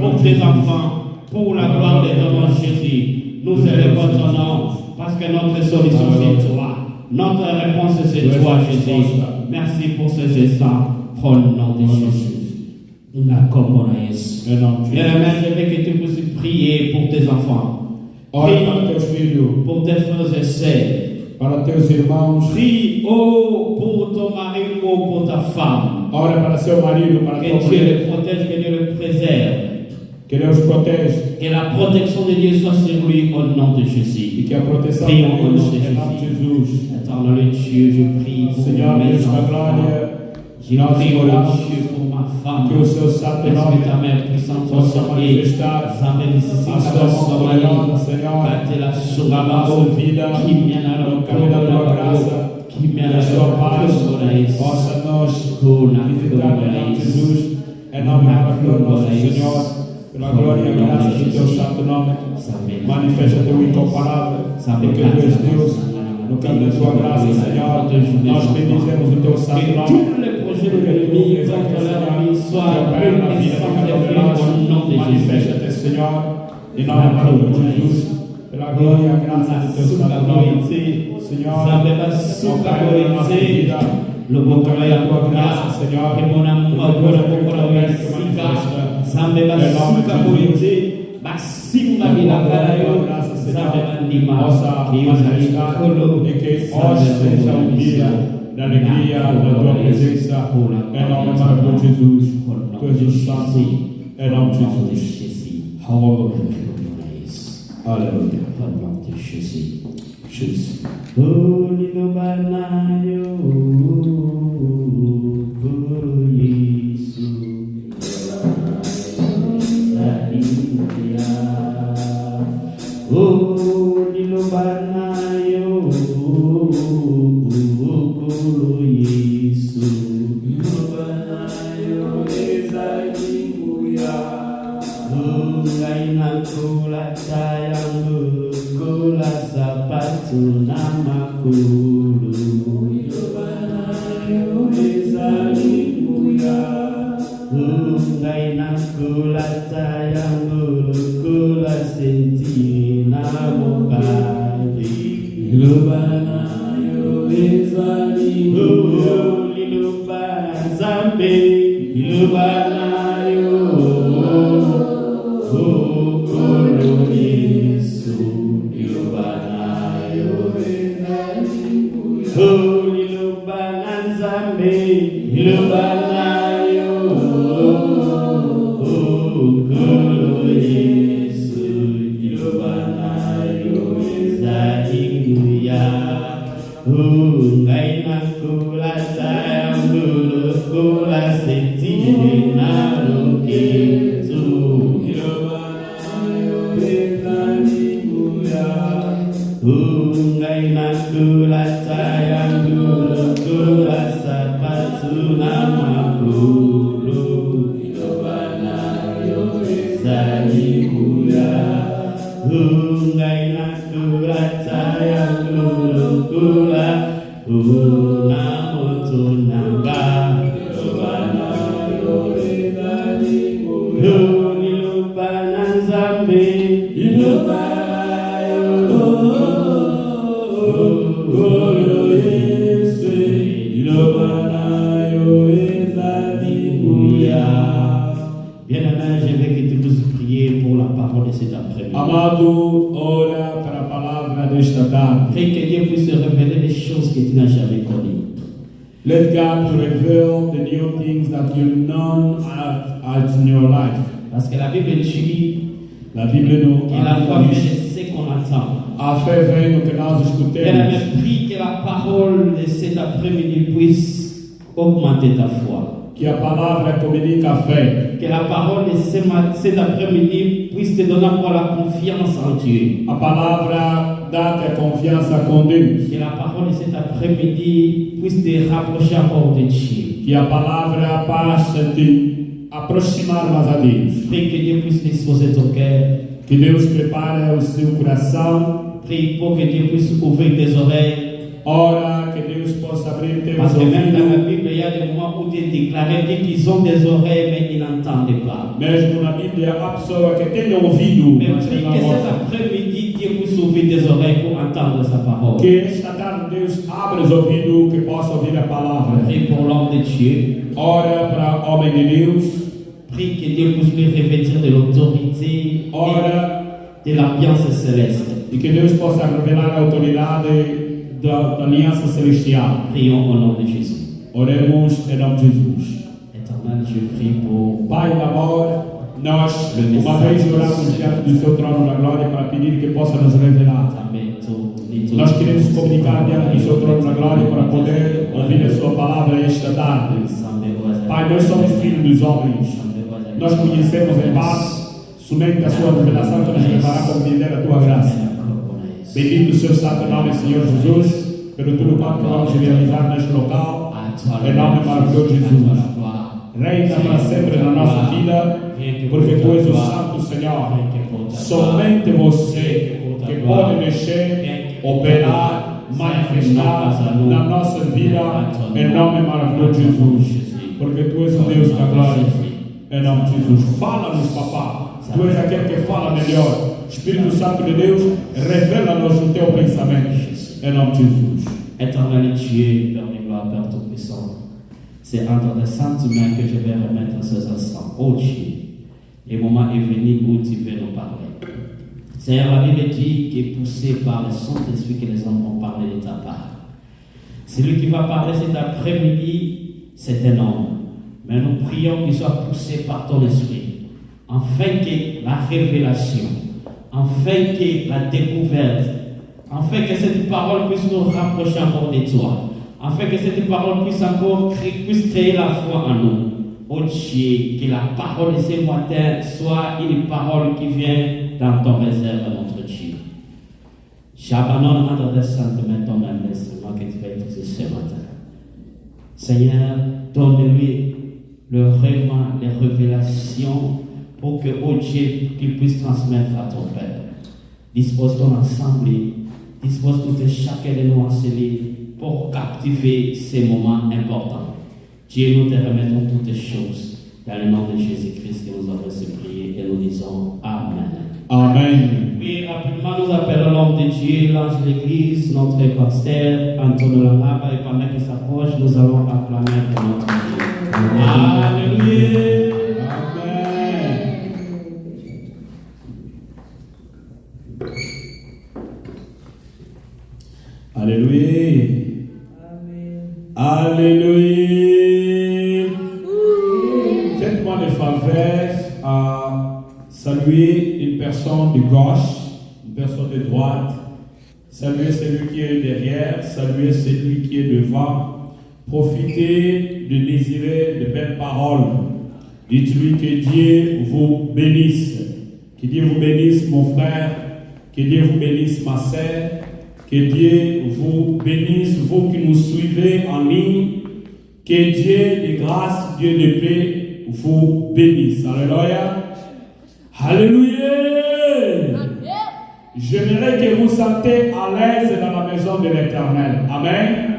pour tes enfants. Pour la gloire de ton nom Jésus. Nous élevons ton nom parce que notre solution c'est toi. Notre réponse c'est toi Jésus. Merci pour ces instants. Au nom de Jésus. Bien, je veux que tu puisses prier pour tes enfants. Prie pour tes frères et sœurs. Para teus irmãos, Prie, oh, pour ton mari ou pour ta femme. ora para seu marido, para Que tua Dieu mulher, le protège, que Dieu le préserve. que Deus protege Que la protection de Dieu soit sur lui au nom de e Jésus. que a proteção de Prions au nom Deus de em nome de Jesus. Jésus. Éternel Dieu, je prie pour Senhor mes Deus da enfants. glória, Je prie au Dieu pour ma femme. que o seu santo Parce nome que ta mère puissante possa soit et manifestar sa médecine a sua mão soit poderosa, Senhor, batte la na nossa sourabao, vida, qui mène à no caminho da tua graça, qui mène da à sua paz, la possa nos visitar em nome de Jesus, em nome maravilhoso do nosso Senhor, pela glória e a graça do teu santo nome. Manifesta teu incomparável, porque tu és Deus, no caminho da tua graça, Senhor. Nós bendizemos o teu santo Que nome. tous les projets de l'ennemi contre la vie soient plus puissants et plus au nom de Jésus. Manifesta-te, Senhor, em nome maravilhoso de Jesus, pela glória e a graça do teu santo nome. Senhor, opera na nossa vida, através da tua graça, Senhor, que tua promessa manifesta. Em nome de Jesus, Basima bilakarayo, sabe possa manifestar e que hoje seja um dia da alegria da tua presença. Em nome maravilhoso de Jesus, tu és o santo. Em nome de Jesus. Aleluia. Aleluia. Jesus. Holy no banayo, Guru Yesu. Oh, nilobanayo, Guru Yesu. Nilobanayo, ezalimuya. Ngaina kula tayangu, kula sapatu namakulu. Nilobanayo, ezalimuya. Ngaina kula tayangu, kula senti namokali. Ilobanayo ezalimuya. Ilobana zambe. Ilobanayo. Guru Yesu. Ilobanayo ezalimuya. Ilobana zambe. Ilobanayo. Guru Yesu. Ilobanayo ezalimuya. Ngaina kula tayangu, kula senti narokezu. Ilobanayo ezalimuya. Ngaina kula tayangu, kula sapatu namakulu. Ilobanayo ezalimuya. Ngaina kula tayangu, kula namotunanga. Ilobanayo ezalimuya. Ilobana zambe. Ilobanayo. Guru Yesu. Ilobanayo ezalimuya. Bien-aimés, je veux que tu puisses prier pour la parole de cet après-midi. Amado, ora para a palavra desta tarde. Prie que Dieu puisse te révéler des choses que tu n'as jamais connues. Let God to reveal the new things that you know are in your life. Parce que la Bible dit La Bible nous que la foi vient de ce qu'on entend. a fé vem no que nós escutemos. Bien-aimés, prie que la parole de cet après-midi puisse augmenter ta foi. Que a palavra comunica a fé. Que la parole de cet après-midi puisse te donner encore la confiance en Dieu. A palavra dá-te a confiança com Deus. Que la parole de cet après-midi puisse te rapprocher encore de Dieu. Que a palavra faça te aproximar mais a Deus. Prie que Dieu puisse disposer ton cœur. Que Deus prepare o seu coração. Prie pour que Dieu puisse ouvrir tes oreilles. Ora, que Deus possa abrir teus Parce que même dans la ouvidos. Bible, il y a des moments où Dieu déclarait qu'ils ont des oreilles, mais ils n'entendent pas. Mesmo na Bíblia, há pessoa que tem ouvido, Mais mas prie não que cet ouve. après-midi, Dieu puisse ouvrir tes oreilles pour entendre sa parole. Que esta tarde Deus abra os ouvidos, que possa ouvir a palavra. Prie pour l'homme de Dieu. Ora para o homem de Deus. Prie que Dieu puisse lui revêtir de l'autorité Ora, et de l'ambiance céleste. e que Deus possa revelar a autoridade da aliança celestial. Prions au nom de Jésus. Oremos em nome de Jesus. Éternel, je prie pour Pai do amor, nós uma vez oramos diante do seu trono da glória para pedir que possa nos revelar. Nós queremos comunicar diante do seu trono da glória para poder ouvir a sua palavra esta tarde. Pai, nós somos filhos dos homens. Nós conhecemos em paz somente a sua revelação que nos levará a compreender a tua graça. Bendito o seu santo nome, Senhor Jesus, pelo tudo quanto vamos realizar neste local. Em nome maravilhoso de Jesus. Reina para sempre na nossa vida, porque tu és o Santo Senhor. Somente você que pode mexer, operar, manifestar na nossa vida, em nome maravilhoso de Jesus. Porque tu és o Deus da glória. Em nome de Jesus. Fala-nos, papá. Tu és aquele que fala melhor. Espírito Santo de Deus, revela-nos o teu pensamento. Em nome de Jesus. Éternel Dieu, Père de gloire, Père Tout-Puissant, c'est entre tes saintes mains que je vais remettre ces instants. Oh Dieu, le moment est venu où tu veux nous parler. Seigneur, la Bible dit qu'il est poussé par le Saint-Esprit que les hommes vont parler de ta part. Celui qui va parler cet après-midi, c'est un homme. Mais nous prions qu'il soit poussé par ton esprit, afin que la révélation, afin que la découverte, afin que cette parole puisse nous rapprocher encore de toi, afin que cette parole puisse encore créer la foi en nous. Oh Dieu, que la parole de ce matin soit une parole qui vient dans ton réserve, notre Dieu. J'abandonne entre tes saintes mains ton même instrument que tu vas utiliser ce matin. Seigneur, donne-lui le rêve, les révélations pour que, oh Dieu, qu'il puisse transmettre à ton Père. Dispose ton assemblée, dispose tout et chacun de nous enseigner pour captiver ces moments importants. Dieu, nous te remettons toutes les choses dans le nom de Jésus-Christ que nous avons prié et nous disons Amen. Amen. Oui, rapidement, nous appelons l'homme de Dieu, l'ange de l'église, notre pasteur, Antonio Lamaba, et pendant qu'il s'approche, nous allons acclamer pour notre Dieu. Alléluia. Amen. Alléluia. Alléluia. Faites-moi le faveur à saluer une personne de gauche, une personne de droite, saluer celui qui est derrière, saluer celui qui est devant. Profitez de désirer de belles paroles. Dites-lui que Dieu vous bénisse. Que Dieu vous bénisse, mon frère. Que Dieu vous bénisse, ma sœur. Que Dieu vous bénisse, vous qui nous suivez en ligne. Que Dieu de grâce, Dieu de paix, vous bénisse. Alléluia. Alléluia. J'aimerais que vous sentez à l'aise dans la maison de l'Éternel. Amen.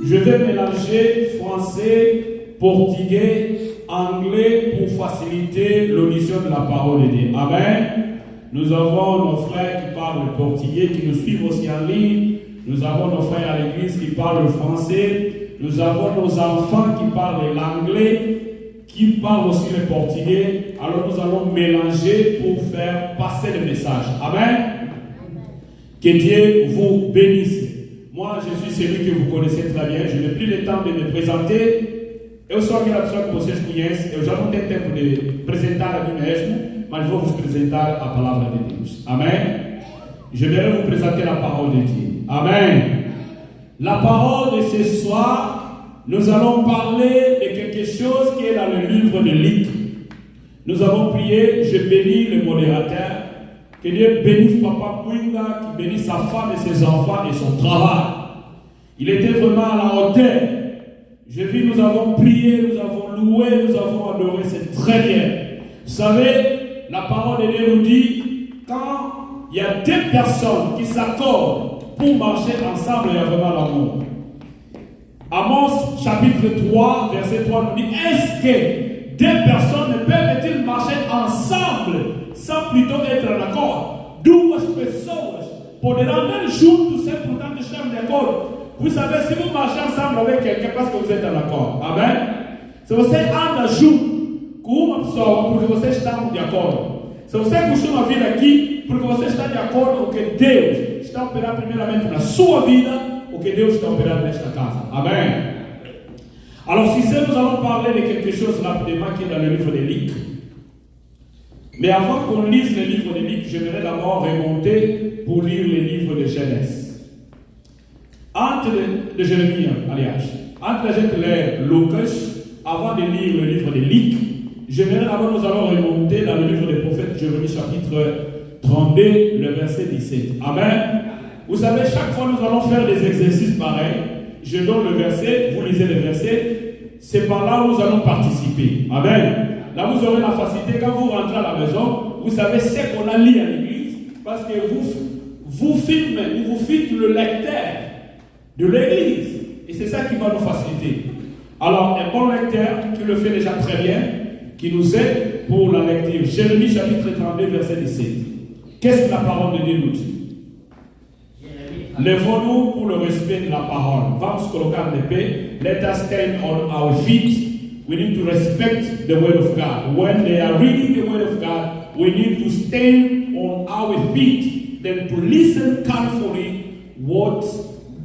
Je vais mélanger français, portugais, anglais pour faciliter l'audition de la parole de Dieu. Amen. Nous avons nos frères qui parlent le portugais, qui nous suivent aussi en ligne. Nous avons nos frères à l'église qui parlent le français. Nous avons nos enfants qui parlent l'anglais, qui parlent aussi le portugais. Alors nous allons mélanger pour faire passer le message. Amen. Que Dieu vous bénisse. Moi, je suis celui que vous connaissez très bien. Je n'ai plus le temps de me présenter. Eu sou aquela pessoa que vocês conhecem. Eu já não tenho tempo de apresentar a mim mesmo, mas vou vos apresentar a palavra de Deus. Amen. Je vais vous présenter la parole de Dieu. Amen. La parole de ce soir, nous allons parler de quelque chose qui est dans le livre de Luc. Nous avons prié, je bénis le modérateur. Que Dieu bénisse Papa Mwinga, qui bénisse sa femme et ses enfants et son travail. Il était vraiment à la hauteur. J'ai vu, nous avons prié, nous avons loué, nous avons adoré, c'est très bien. Vous savez, la parole de Dieu nous dit, quand il y a deux personnes qui s'accordent pour marcher ensemble, il y a vraiment l'amour. Amos chapitre 3, verset 3 nous dit, est-ce que deux personnes peuvent-ils marcher ensemble sans plutôt être en accord? Duas pessoas poderão nem juntos ser, portanto, estar de acordo. Vous savez, si vous marchez ensemble avec quelqu'un parce que vous êtes en accord, amen? Se você anda junto com uma pessoa porque você está de acordo, se você costuma vir aqui porque você está de acordo com o que Deus está operando primeiramente na sua vida, o que Deus está operando nesta casa, amen? Alors, si nous allons parler de quelque chose rapidement qui est dans le livre de Luc. Mais avant qu'on lise le livre de Luc, j'aimerais d'abord remonter pour lire le livre de Genèse. Entre de Jérémie, alias, entre la gente lire Lucas, avant de lire le livre de Luc, j'aimerais d'abord nous allons remonter dans le livre des prophètes Jérémie chapitre 32, le verset 17. Amen. Vous savez, chaque fois nous allons faire des exercices pareils. Je donne le verset, vous lisez le verset. C'est par là où nous allons participer. Amen. Là, vous aurez la facilité, quand vous rentrez à la maison, vous savez ce qu'on a lu à l'église, parce que vous filmez, vous faites le lecteur de l'église. Et c'est ça qui va nous faciliter. Alors, un bon lecteur qui le fait déjà très bien, qui nous aide pour la lecture. Jérémie chapitre 32, verset 17. Qu'est-ce que la parole de Dieu nous dit? Lèvons-nous pour le respect de la parole. Vamos colocar de pé. Let us stand on our feet. We need to respect the word of God. When they are reading the word of God, we need to stand on our feet, then to listen carefully what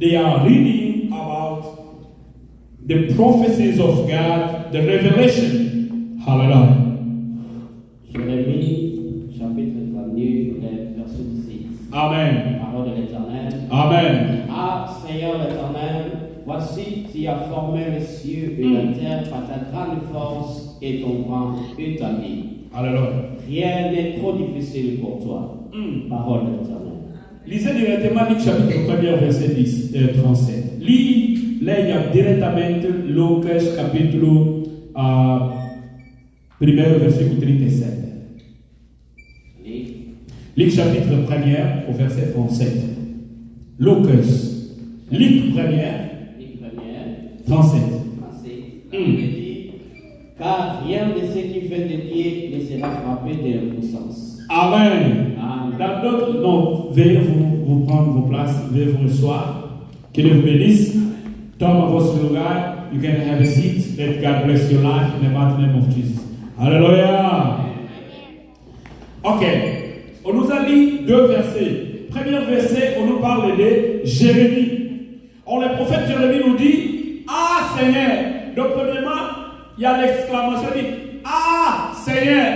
they are reading about the prophecies of God, the revelation. Hallelujah. Jérémie, chapitre 32, verset 16. Amen. Parole de l'Éternel. Amen. Ah, Seigneur l'Éternel, voici, tu as formé les cieux et la terre par ta grande force et ton bras établi. Alléluia. Rien n'est trop difficile pour toi. Parole de l'Éternel. Lisez directement Luc chapitre 1, verset 37. Leia diretamente Lucas capítulo 1, versículo 37. Luc chapitre 1, au verset 37. Lucas. Luc 1, 37. Il dit, car rien de ce qui fait de Dieu ne sera frappé de l'impuissance. Amen. Amen. Dans d'autres, non, veuillez vous prendre vos places, veuillez vous asseoir. Que Dieu vous bénisse. Toma vosso lugar. You can have a seat. Let God bless your life in the mighty name of Jesus. Alléluia. Ok. On nous a lu deux versets. Premier verset, on nous parle de Jérémie. Or, le prophète Jérémie nous dit, ah Seigneur. Donc, premièrement, il y a l'exclamation, il dit, ah Seigneur.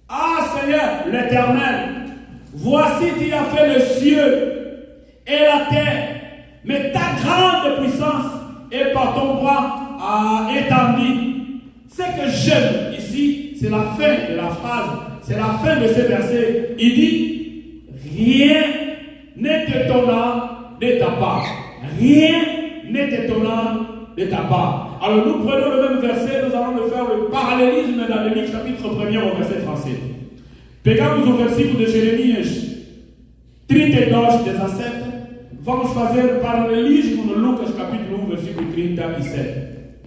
Ah Seigneur, l'Éternel. Voici, tu as fait le ciel et la terre. Mais ta grande puissance est par ton bras étendue. Ce que j'aime ici, c'est la fin de la phrase. C'est la fin de ce verset. Il dit, rien n'est étonnant de ta part. Rien n'est étonnant de ta part. Alors nous prenons le même verset, nous allons le faire le parallélisme dans le Luc chapitre 1 au verset 37. Pegamos o versículo de Jeremias 32, 17. Vamos fazer o paralelismo no Lucas capítulo 1, versículo 37.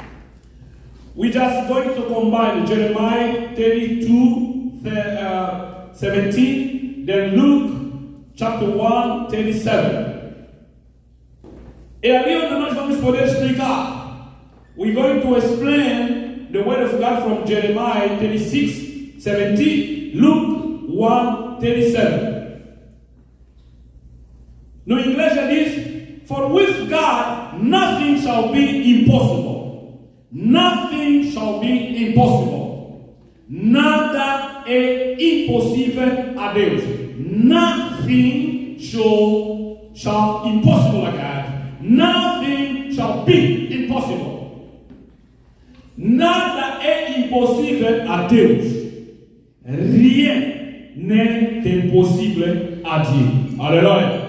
We just going to combine Jeremiah 32, 17, then Luke chapter 1, 37. E ali onde nós vamos poder explicar. We're going to explain the word of God from Jeremiah 36, 17, Luke 1, 37. No inglês diz, for with God nothing shall be impossible. Nothing shall be impossible. Nada é impossível a Deus. Nothing shall impossible a God. Nothing shall be impossible. Nada é impossível a Deus. Rien n'est impossible à Dieu. Alléluia.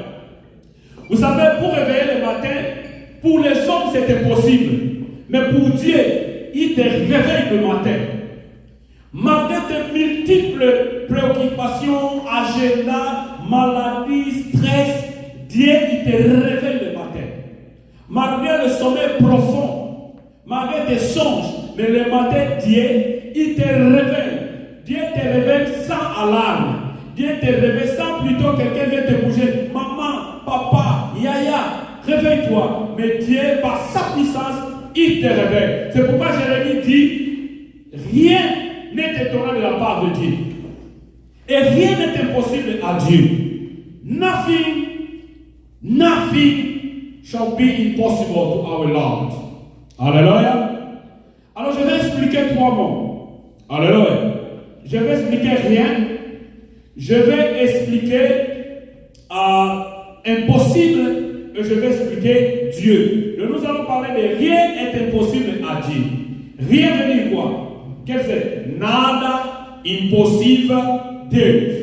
Vous savez, pour réveiller le matin, pour les hommes c'est impossible. Mais pour Dieu, il te réveille le matin. Malgré tes multiples préoccupations, agenda, maladie, stress, Dieu il te réveille le matin. Malgré le sommeil profond, malgré tes songes, mais le matin, Dieu il te réveille. Dieu te réveille sans alarme. Dieu te réveille sans plutôt quelqu'un vient te bouger. Maman, papa, yaya, réveille-toi. Mais Dieu, par sa puissance, il te réveille. C'est pourquoi Jérémie dit, rien n'est étonnant de la part de Dieu. Et rien n'est impossible à Dieu. Nothing shall be impossible to our Lord. Alléluia. Alors je vais expliquer trois mots. Alléluia. Je vais expliquer rien. Je vais expliquer impossible et je vais expliquer Dieu. Et nous allons parler de rien est impossible à Dieu. Rien veut dire quoi? Qu'est-ce que c'est? Nada impossible Deus.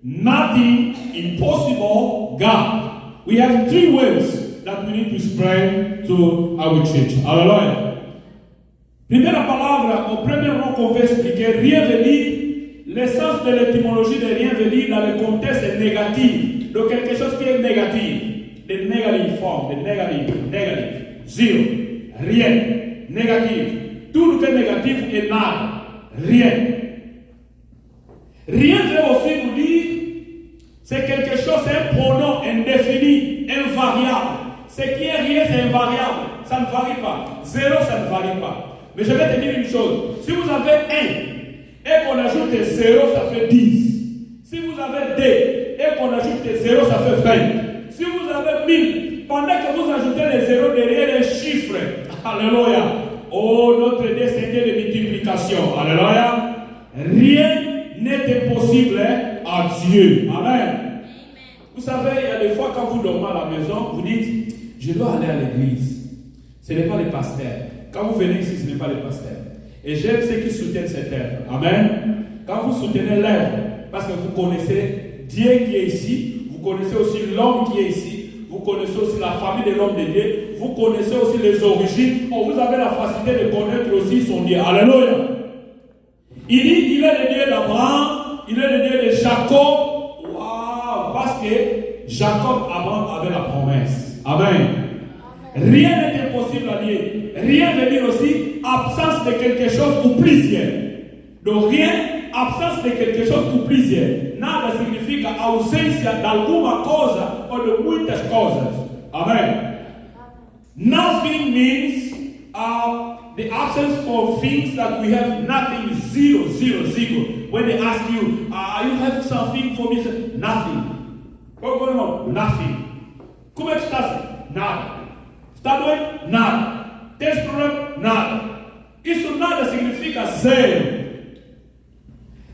Nothing impossible God. We have three words that we need to spread to our church. Alléluia. Première palavra, au premier mot qu'on veut expliquer, rien veut dire. L'essence de l'étymologie de rien veut dire dans le contexte négatif, de quelque chose qui est négatif, de négative forme, de négative, zéro, rien, négatif. Tout ce qui est négatif est nada, rien. Rien veut aussi nous dire indéfini, invariable. Ce qui est rien, c'est invariable. Ça ne varie pas. 0, ça ne varie pas. Mais je vais te dire une chose. Si vous avez 1 et qu'on ajoute 0, ça fait 10. Si vous avez 2 et qu'on ajoute 0, ça fait 20. Si vous avez 1000, pendant que vous ajoutez les 0 derrière les chiffres, alléluia. Oh, notre descendant de multiplication, alléluia. Rien n'est impossible à Dieu. Amen. Vous savez, il y a des fois quand vous dormez à la maison, vous dites, je dois aller à l'église. Ce n'est pas les pasteurs. Quand vous venez ici, ce n'est pas les pasteurs. Et j'aime ceux qui soutiennent cette œuvre. Amen. Quand vous soutenez l'œuvre, parce que vous connaissez Dieu qui est ici, vous connaissez aussi l'homme qui est ici, vous connaissez aussi la famille de l'homme de Dieu, vous connaissez aussi les origines, vous avez la facilité de connaître aussi son Dieu. Alléluia. Il dit, il est le Dieu d'Abraham, il est le Dieu de Jacob. Waouh, parce que Jacob, Abraham avait la promesse. Amen. Rien n'est impossible à Dieu. Rien veut dire aussi absence de quelque chose ou plusieurs. Donc rien, absence de quelque chose ou plusieurs. Nada significa ausência de alguma coisa ou de muitas coisas. Amen. Nothing means the absence of things that we have. Nothing, 0, 0, 0. When they ask you, you have something for me? Nothing. What's going on? Nothing. Como é que estás? Nada. Está doendo? Nada. Tens problema? Nada. Isso nada significa 0.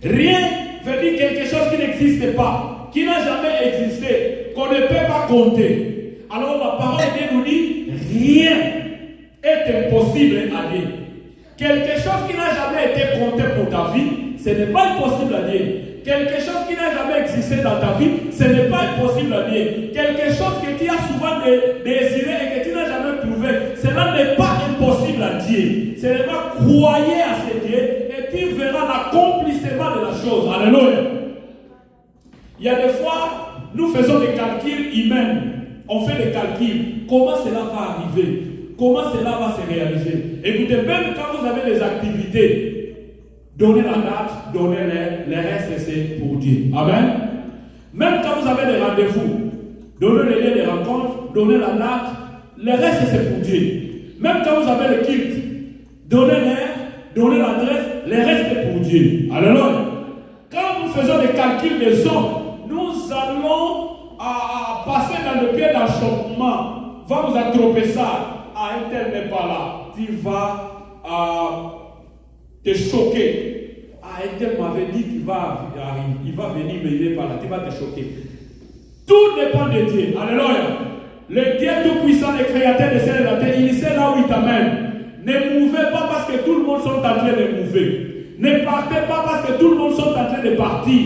Rien veut dire quelque chose qui n'existe pas, qui n'a jamais existé, qu'on ne peut pas compter. Alors la parole de Dieu nous dit, rien est impossible à Dieu. Quelque chose qui n'a jamais été compté pour ta vie, ce n'est pas impossible à Dieu. Quelque chose qui n'a jamais existé dans ta vie, ce n'est pas impossible à Dieu. Quelque chose que tu as souvent désiré et que tu n'as jamais trouvé, cela n'est pas impossible à Dieu. Seulement croyez à ce Dieu et tu verras l'accomplissement de la chose. Alléluia. Il y a des fois, nous faisons des calculs humains. On fait des calculs. Comment cela va arriver? Comment cela va se réaliser? Écoutez, même quand vous avez des activités, donnez la date, donnez les restes, c'est pour Dieu. Amen. Même quand vous avez des rendez-vous, donnez les liens des rencontres, donnez la date, les restes, c'est pour Dieu. Même quand vous avez le culte, donnez l'heure, donnez l'adresse, les restes, c'est pour Dieu. Alléluia. Quand nous faisons des calculs des hommes, nous allons passer dans le pied d'achoppement. Va vous attraper ça. Un tel n'est pas là. Tu vas te choquer. Un tel m'avait dit qu'il va venir, mais il n'est pas là. Tu vas te choquer. Tout dépend de Dieu. Alléluia. Le Dieu tout-puissant, le créateur des cieux et de la terre, il sait là où il t'amène. Ne mouvez pas parce que tout le monde sont en train de mouver. Ne partez pas parce que tout le monde sont en train de partir.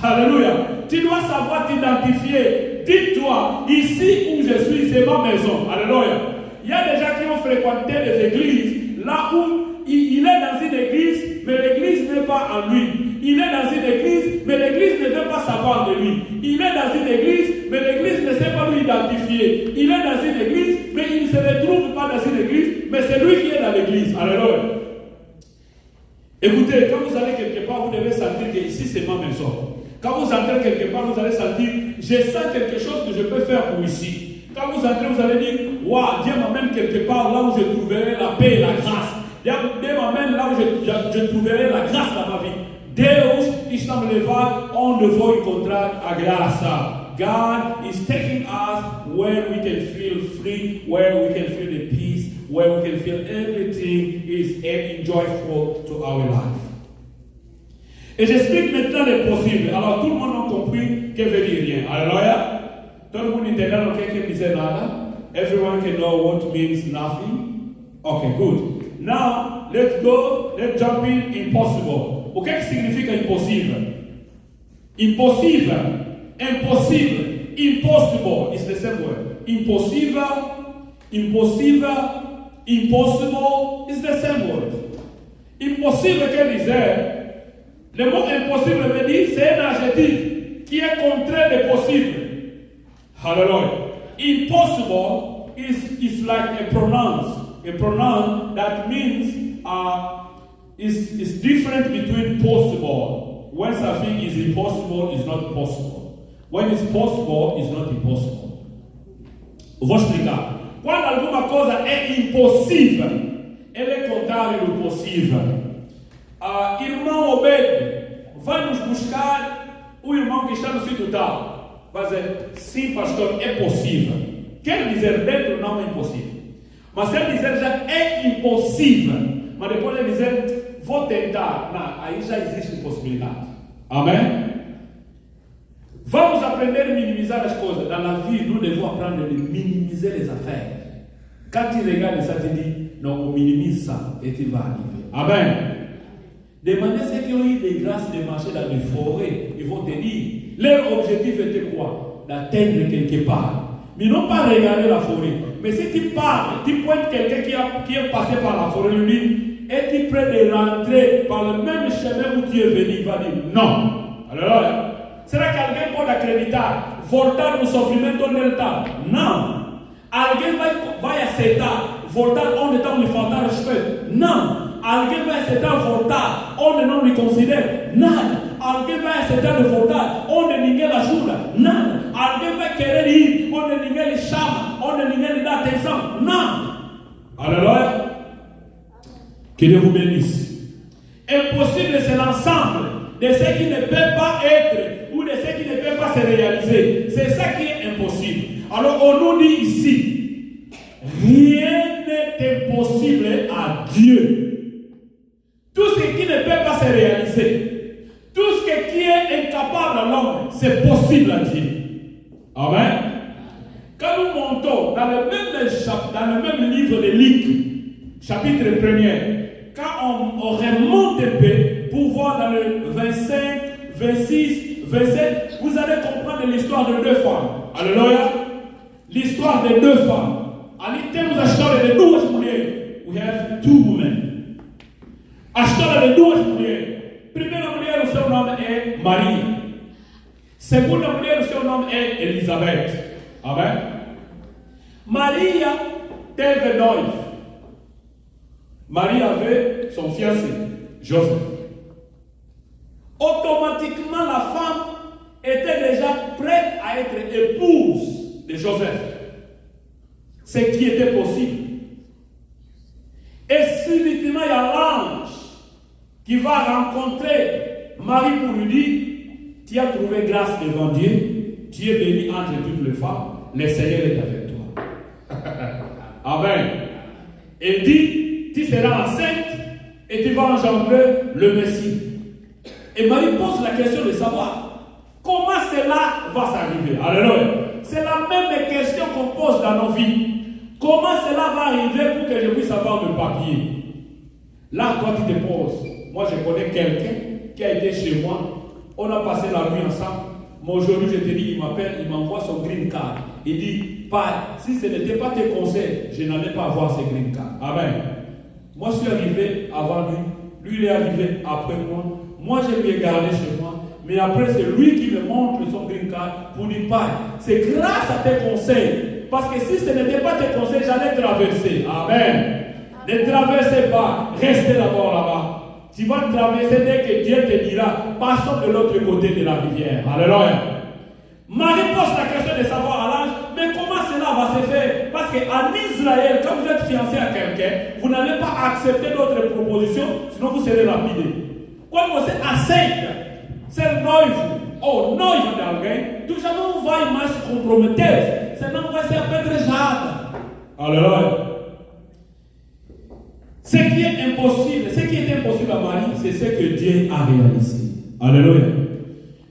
Alléluia. Tu dois savoir t'identifier. Dis-toi, ici où je suis, c'est ma maison. Alléluia. Il y a des gens qui ont fréquenté les églises, là où il est dans une église, mais l'église n'est pas en lui. Il est dans une église, mais l'église ne veut pas savoir de lui. Il est dans une église, mais l'église ne sait pas lui identifier. Il est dans une église, mais il ne se retrouve pas dans une église, mais c'est lui qui est dans l'église. Alléluia. Écoutez, quand vous allez quelque part, vous devez sentir que ici c'est ma maison. Quand vous entrez quelque part, vous allez sentir, je sens quelque chose que je peux faire pour ici. Quand vous entrez, vous allez dire, waouh, Dieu m'amène quelque part là où je trouverai la paix et la grâce. Dieu m'amène là où je trouverai la grâce dans ma vie. Deus está me levar onde vou encontrar a graça. God is taking us where we can feel free, where we can feel the peace, where we can feel everything is joyful to our life. Et j'explique maintenant les possibles. Alors tout le monde a compris que veut dire rien. Alléluia. Tout le monde entendait dans quelqu'un disait nada. Everyone can know what means nothing. Okay, good. Now let's jump in impossible. O que significa impossível? Impossível, impossible, impossible is the same word. Impossível, impossível, impossible is the same word. Impossível quer dizer, le mot impossible veut dire c'est un adjectif qui est contraire de possible. Hallelujah. Impossible is like a pronoun that means is different between possible. When something is impossible, it's not possible. When it's possible, it's not impossible. Vou explicar. Quando alguma coisa é impossível, ele é contrário do possível. Irmão Obed, vai nos buscar o irmão que está no sítio tal. Vai dizer, sim, pastor, é possível. Quer dizer, dentro não é impossível. Mas ele dizer já é impossível. Mas depois ele dizer, vou tentar. Não, aí já existe possibilidade. Amém? Vamos aprender a minimizar as coisas. Dans la vie, nous devons apprendre à minimiser les affaires. Quand tu regardes ça, tu dis, non, on minimise ça et tu vas arriver. Amen. Demandez ceux qui ont eu des grâces de marcher dans les forêts. Ils vont te dire, leur objectif était quoi? D'atteindre quelque part. Mais non pas regarder la forêt. Mais si tu parles, tu pointes quelqu'un qui est passé par la forêt, lui dit, es-tu prêt de rentrer par le même chemin où tu es venu? Il va dire, non. Alors, será que alguém pode acreditar, voltar no sofrimento onde ele está? Não. Alguém vai aceitar voltar onde está lhe faltar respeito? Não. Alguém vai aceitar voltar onde não lhe considera? Nada. Alguém vai aceitar voltar onde ninguém ajuda? Nada. Alguém vai querer ir onde ninguém lhe chama, onde ninguém lhe dá atenção? Não. Aleluia. Que Deus vous bénisse. Impossible, c'est l'ensemble de ce qui ne peut pas être ou de ce qui ne peut pas se réaliser. C'est ça qui est impossible. Alors on nous dit ici, rien n'est impossible à Dieu. Tout ce qui ne peut pas se réaliser, tout ce qui est incapable à l'homme, c'est possible à Dieu. Amen. Quand nous montons dans le même livre de Luc, chapitre 1er, quand on remonte un peu pour voir dans le 25, 26, 27, vous allez comprendre l'histoire de deux femmes. Alléluia. L'histoire de deux femmes. Ali temos a história de duas mulheres. We have two women. A história de duas mulheres. Primeira mulher, o seu nome é Maria. Segunda mulher, o seu nome é Elizabeth. Amém? Maria teve noivo. Marie avait son fiancé, Joseph. Automatiquement, la femme était déjà prête à être épouse de Joseph. Ce qui était possible. Et subitement, il y a l'ange qui va rencontrer Marie pour lui dire, tu as trouvé grâce devant Dieu, tu es bénie entre toutes les femmes, le Seigneur est avec toi. Amen. Il dit, tu seras enceinte et tu vas engendrer le Messie. Et Marie pose la question de savoir comment cela va s'arriver. Alléluia. C'est la même question qu'on pose dans nos vies. Comment cela va arriver pour que je puisse avoir le papier? Là, toi, tu te poses. Moi, je connais quelqu'un qui a été chez moi. On a passé la nuit ensemble. Mais aujourd'hui, je te dis, il m'appelle, il m'envoie son green card. Il dit, Père, si ce n'était pas tes conseils, je n'allais pas avoir ce green card. Amen. Moi, je suis arrivé avant lui. Lui, il est arrivé après moi. Moi, je lui ai gardé chez moi. Mais après, c'est lui qui me montre son green card pour dire, Père, c'est grâce à tes conseils. Parce que si ce n'était pas tes conseils, j'allais traverser. Amen. Ne traversez pas. Restez d'abord là-bas. Tu vas traverser dès que Dieu te dira, passons de l'autre côté de la rivière. Alléluia. Marie pose la question de savoir à l'âge, mais comment cela va se faire? Parce qu'en Israël, quand vous êtes fiancé à quelqu'un, vous n'allez pas accepter d'autres propositions, sinon vous serez lapidé. Quando você aceita ser noivo ou noiva de alguém, tu já não vai mais se comprometer, senão vai ser apedrejada. Alléluia. Ce qui est impossible à Marie, c'est ce que Dieu a réalisé. Alléluia.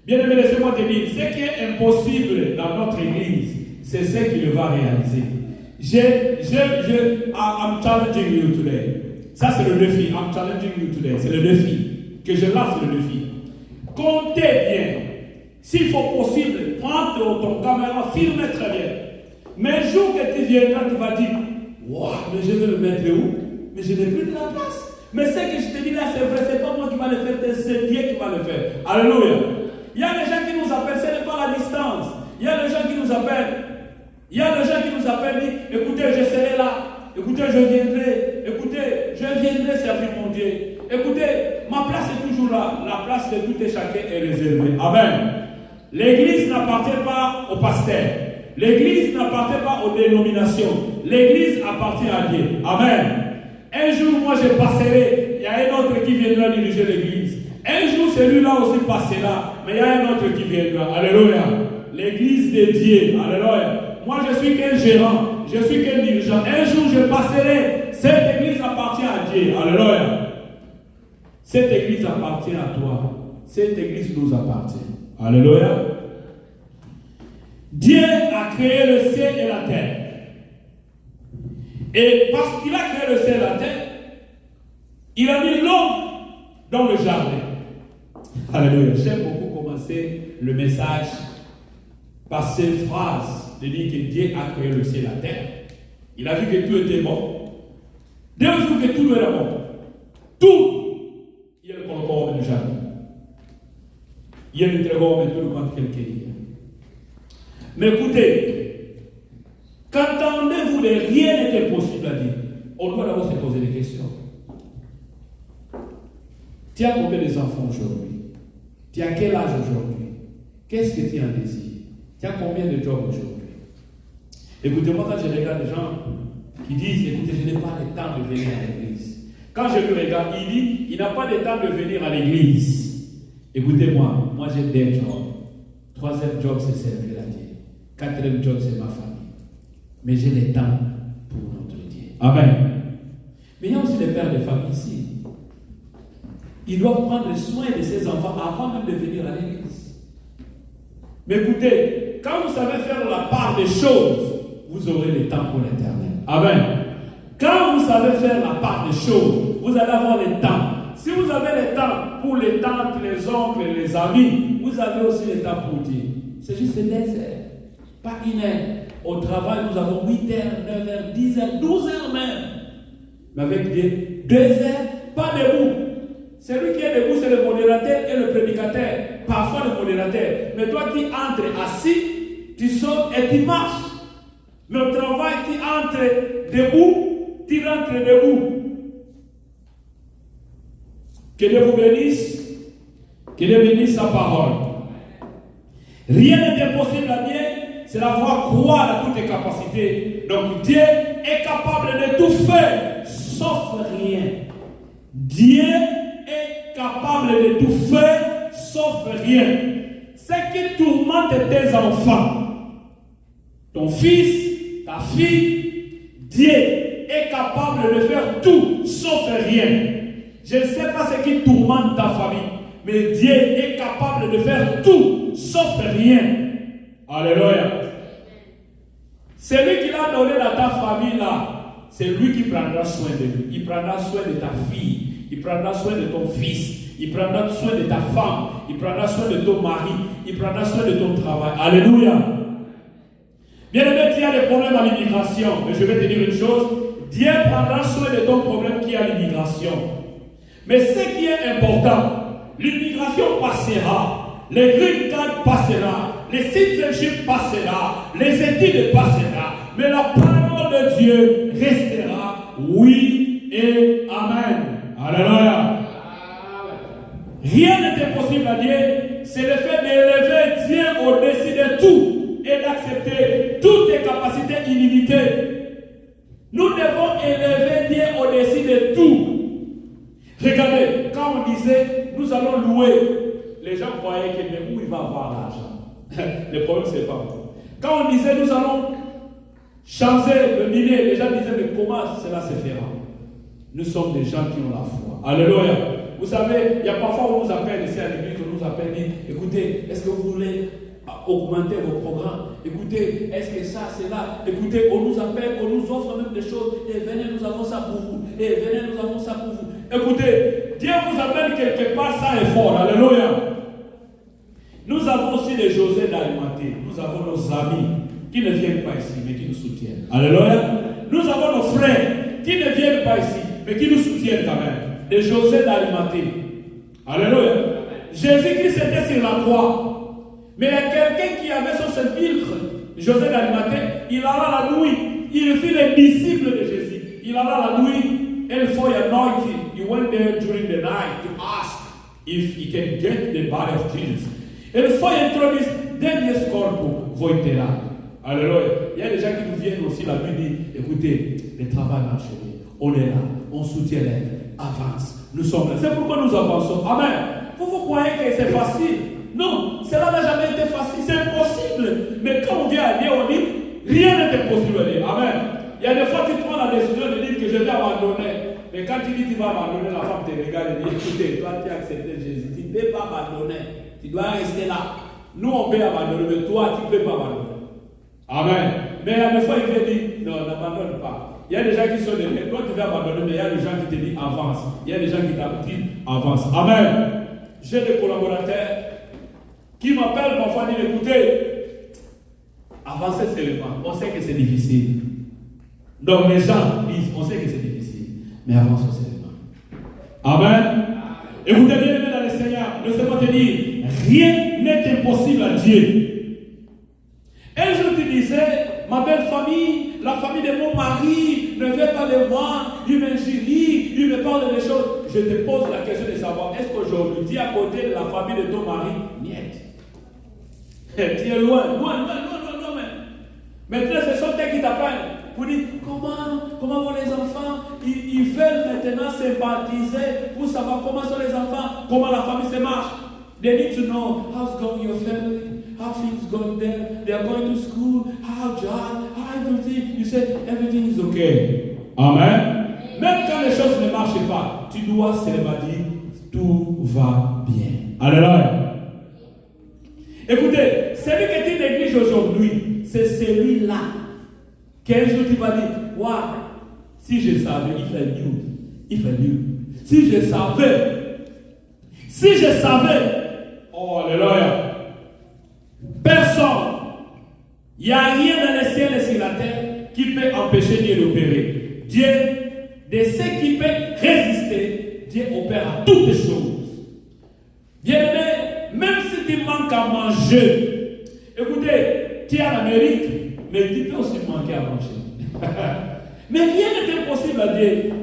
Bien aimé, laissez-moi te dire, ce qui est impossible dans notre église, c'est ce qu'il va réaliser. I'm challenging you today. Ça, c'est le défi. I'm challenging you today. C'est le défi. Que je lance le défi. Comptez bien. S'il faut possible, prends ton caméra, filme très bien. Mais le jour que tu viendras, tu vas dire, wow, mais je vais le mettre où? Mais je n'ai plus de la place. Mais ce que je te dis là, c'est vrai, c'est pas moi qui va le faire, c'est Dieu qui va le faire. Alléluia. Il y a des gens qui nous appellent, ce n'est pas la distance. Il y a des gens qui nous appellent. Disent, écoutez, je serai là. Écoutez, je viendrai. Écoutez, je viendrai servir mon Dieu. Écoutez, ma place est toujours là. La place de tout et chacun est réservée. Amen. L'église n'appartient pas au pasteur. L'église n'appartient pas aux dénominations. L'église appartient à Dieu. Amen. Un jour, moi, je passerai. Il y a un autre qui viendra diriger l'église. Un jour, celui-là aussi passera. Mais il y a un autre qui viendra. Alléluia. L'église de Dieu. Alléluia. Moi, je suis qu'un gérant. Je suis qu'un dirigeant. Un jour, je passerai. Cette église appartient à Dieu. Alléluia. Cette église appartient à toi. Cette église nous appartient. Alléluia. Dieu a créé le ciel et la terre. Et parce qu'il a créé le ciel et la terre, il a mis l'homme dans le jardin. Alléluia. J'aime beaucoup commencer le message par cette phrase de dire que Dieu a créé le ciel et la terre. Il a vu que tout était bon. Dieu a vu que tout était bon. Tout. Il y a le corps du jardin. Il y a le trésor de tout le monde quelqu'un. Mais écoutez, qu'entendez-vous de rien n'était possible à dire? On doit d'abord se poser des questions. Tu as combien d'enfants aujourd'hui? Tu as quel âge aujourd'hui? Qu'est-ce que tu en désires? Tu as combien de jobs aujourd'hui? Écoutez-moi, quand je regarde des gens qui disent, écoutez, je n'ai pas le temps de venir à l'église. Quand je le regarde, il dit, il n'a pas le temps de venir à l'église. Écoutez-moi, moi j'ai deux jobs. Troisième job, c'est servir à Dieu. Quatrième job, c'est ma famille. Mais j'ai le temps pour notre Dieu. Amen. Mais il y a aussi des pères de famille ici. Ils doivent prendre soin de ses enfants avant même de venir à l'église. Mais écoutez, quand vous savez faire la part des choses, vous aurez le temps pour l'éternel. Amen. Quand vous savez faire la part des choses, vous allez avoir le temps. Si vous avez le temps pour les tantes, les oncles, les amis, vous avez aussi le temps pour Dieu. C'est juste 2 heures, pas 1 heure. Au travail, nous avons 8 heures, 9 heures, 10 heures, 12 heures même. Mais avec Dieu, 2 heures, pas debout. Celui qui est debout, c'est le modérateur et le prédicateur. Parfois le modérateur. Mais toi qui entres assis, tu sors et tu marches. Mais au travail, tu entres debout, tu rentres debout. Que Dieu vous bénisse. Que Dieu bénisse sa parole. Rien n'est impossible à Dieu. C'est la foi croire à toutes tes capacités. Donc Dieu est capable de tout faire, sauf rien. Dieu est capable de tout faire, sauf rien. Ce qui tourmente tes enfants, ton fils, ta fille, Dieu est capable de faire tout, sauf rien. Je ne sais pas ce qui tourmente ta famille, mais Dieu est capable de faire tout, sauf rien. Alléluia. Celui qui l'a donné dans ta famille là, c'est lui qui prendra soin de lui. Il prendra soin de ta fille, il prendra soin de ton fils, il prendra soin de ta femme, il prendra soin de ton mari, il prendra soin de ton travail. Alléluia. Bien aimé, tu as des problèmes à l'immigration, mais je vais te dire une chose, Dieu prendra soin de ton problème qui est à l'immigration. Mais ce qui est important, l'immigration passera, les green cards passera, les citizenship passera, les études passera, mais la parole de Dieu restera, oui et amen. Alléluia. Rien n'est impossible à Dieu, c'est le fait d'élever Dieu au-dessus de tout et d'accepter toutes les capacités illimitées. Nous devons élever Dieu au-dessus de tout. Regardez, quand on disait, nous allons louer, les gens croyaient que mais où il va avoir l'argent. Le problème, c'est pas. Quand on disait, nous allons changer le millier, les gens disaient, mais comment cela se fera? Nous sommes des gens qui ont la foi. Alléluia. Vous savez, il y a parfois où on nous appelle ici à l'église, on nous appelle, dit, écoutez, est-ce que vous voulez augmenter vos programmes? Écoutez, est-ce que ça, c'est là? Écoutez, on nous appelle, on nous offre même des choses, et venez, nous avons ça pour vous, et venez, nous avons ça pour vous. Écoutez, Dieu vous appelle quelque part sans effort. Alléluia. Nous avons aussi des José d'Arimathée. Nous avons nos amis qui ne viennent pas ici, mais qui nous soutiennent. Alléluia. Nous avons nos frères qui ne viennent pas ici, mais qui nous soutiennent quand même. Des José d'Arimathée. Alléluia. Jésus-Christ était sur la croix. Mais il y a quelqu'un qui avait son sépulcre, José d'Arimathée, il alla la nuit. Il fut le disciple de Jésus. Il alla la nuit. And for anointing, he went there during the night to ask if he can get the body of Jesus. Ele foi e introduise dernier corpo voi terá. Alléluia. Il y a des gens qui nous viennent aussi, la Bible dit, écoutez, le travail marche bien. On est là, on soutient l'aide, avance. Nous sommes là. C'est pourquoi nous avançons. Amen. Vous croyez que c'est facile? Non, cela n'a jamais été facile. C'est impossible. Mais quand on vient à Dieu, on dit, rien n'est impossible à Dieu. Amen. Il y a des fois tu prends la décision de dire que je vais abandonner. Mais quand tu dis que tu vas abandonner, la femme te regarde et dit, écoutez, toi tu as accepté Jésus. Tu ne peux pas abandonner. Tu dois rester là. Nous on peut abandonner, mais toi tu ne peux pas abandonner. Amen. Mais il y a des fois il veut dire, non, n'abandonne pas. Il y a des gens qui sont derrière. Toi tu veux abandonner, mais il y a des gens qui te disent avance. Il y a des gens qui t'appellent avance. Amen. J'ai des collaborateurs qui m'appellent parfois et disent, écoutez, avancer seulement. On sait que c'est difficile. Donc les gens disent, on sait que c'est difficile, mais avançons seulement. Amen. Écoutez bien, aimé dans le Seigneur, ne sais pas te dire, rien n'est impossible à Dieu. Et je te disais, ma belle famille, la famille de mon mari ne veut pas le voir, il m'injurie, il me parle des choses. Je te pose la question de savoir, est-ce qu'aujourd'hui, tu es à côté de la famille de ton mari? Niet. Tu es loin. Maintenant, ce sont eux qui t'appellent pour dire, comment vont les enfants? Ils veulent maintenant sympathiser pour savoir comment sont les enfants, comment la famille se marche. They need to know how's going your family, how things going there, they are going to school, how job, how everything. You say everything is okay. Amen. Même quand les choses ne marchent pas, tu dois seulement dire tout va bien. Alléluia. Écoutez, celui que tu négliges aujourd'hui, c'est celui-là qu'un jour tu vas dire, waouh, si je savais, if I knew. Si je savais, oh, alléluia. Personne, il n'y a rien dans le ciel et sur la terre qui peut empêcher Dieu d'opérer. Dieu, de ce qui peut résister, Dieu opère à toutes les choses. Bien-aimé, même si tu manques à manger, écoutez, tu es en Amérique, mais tu peux aussi manquer à manger. Mais rien n'est impossible à Dieu.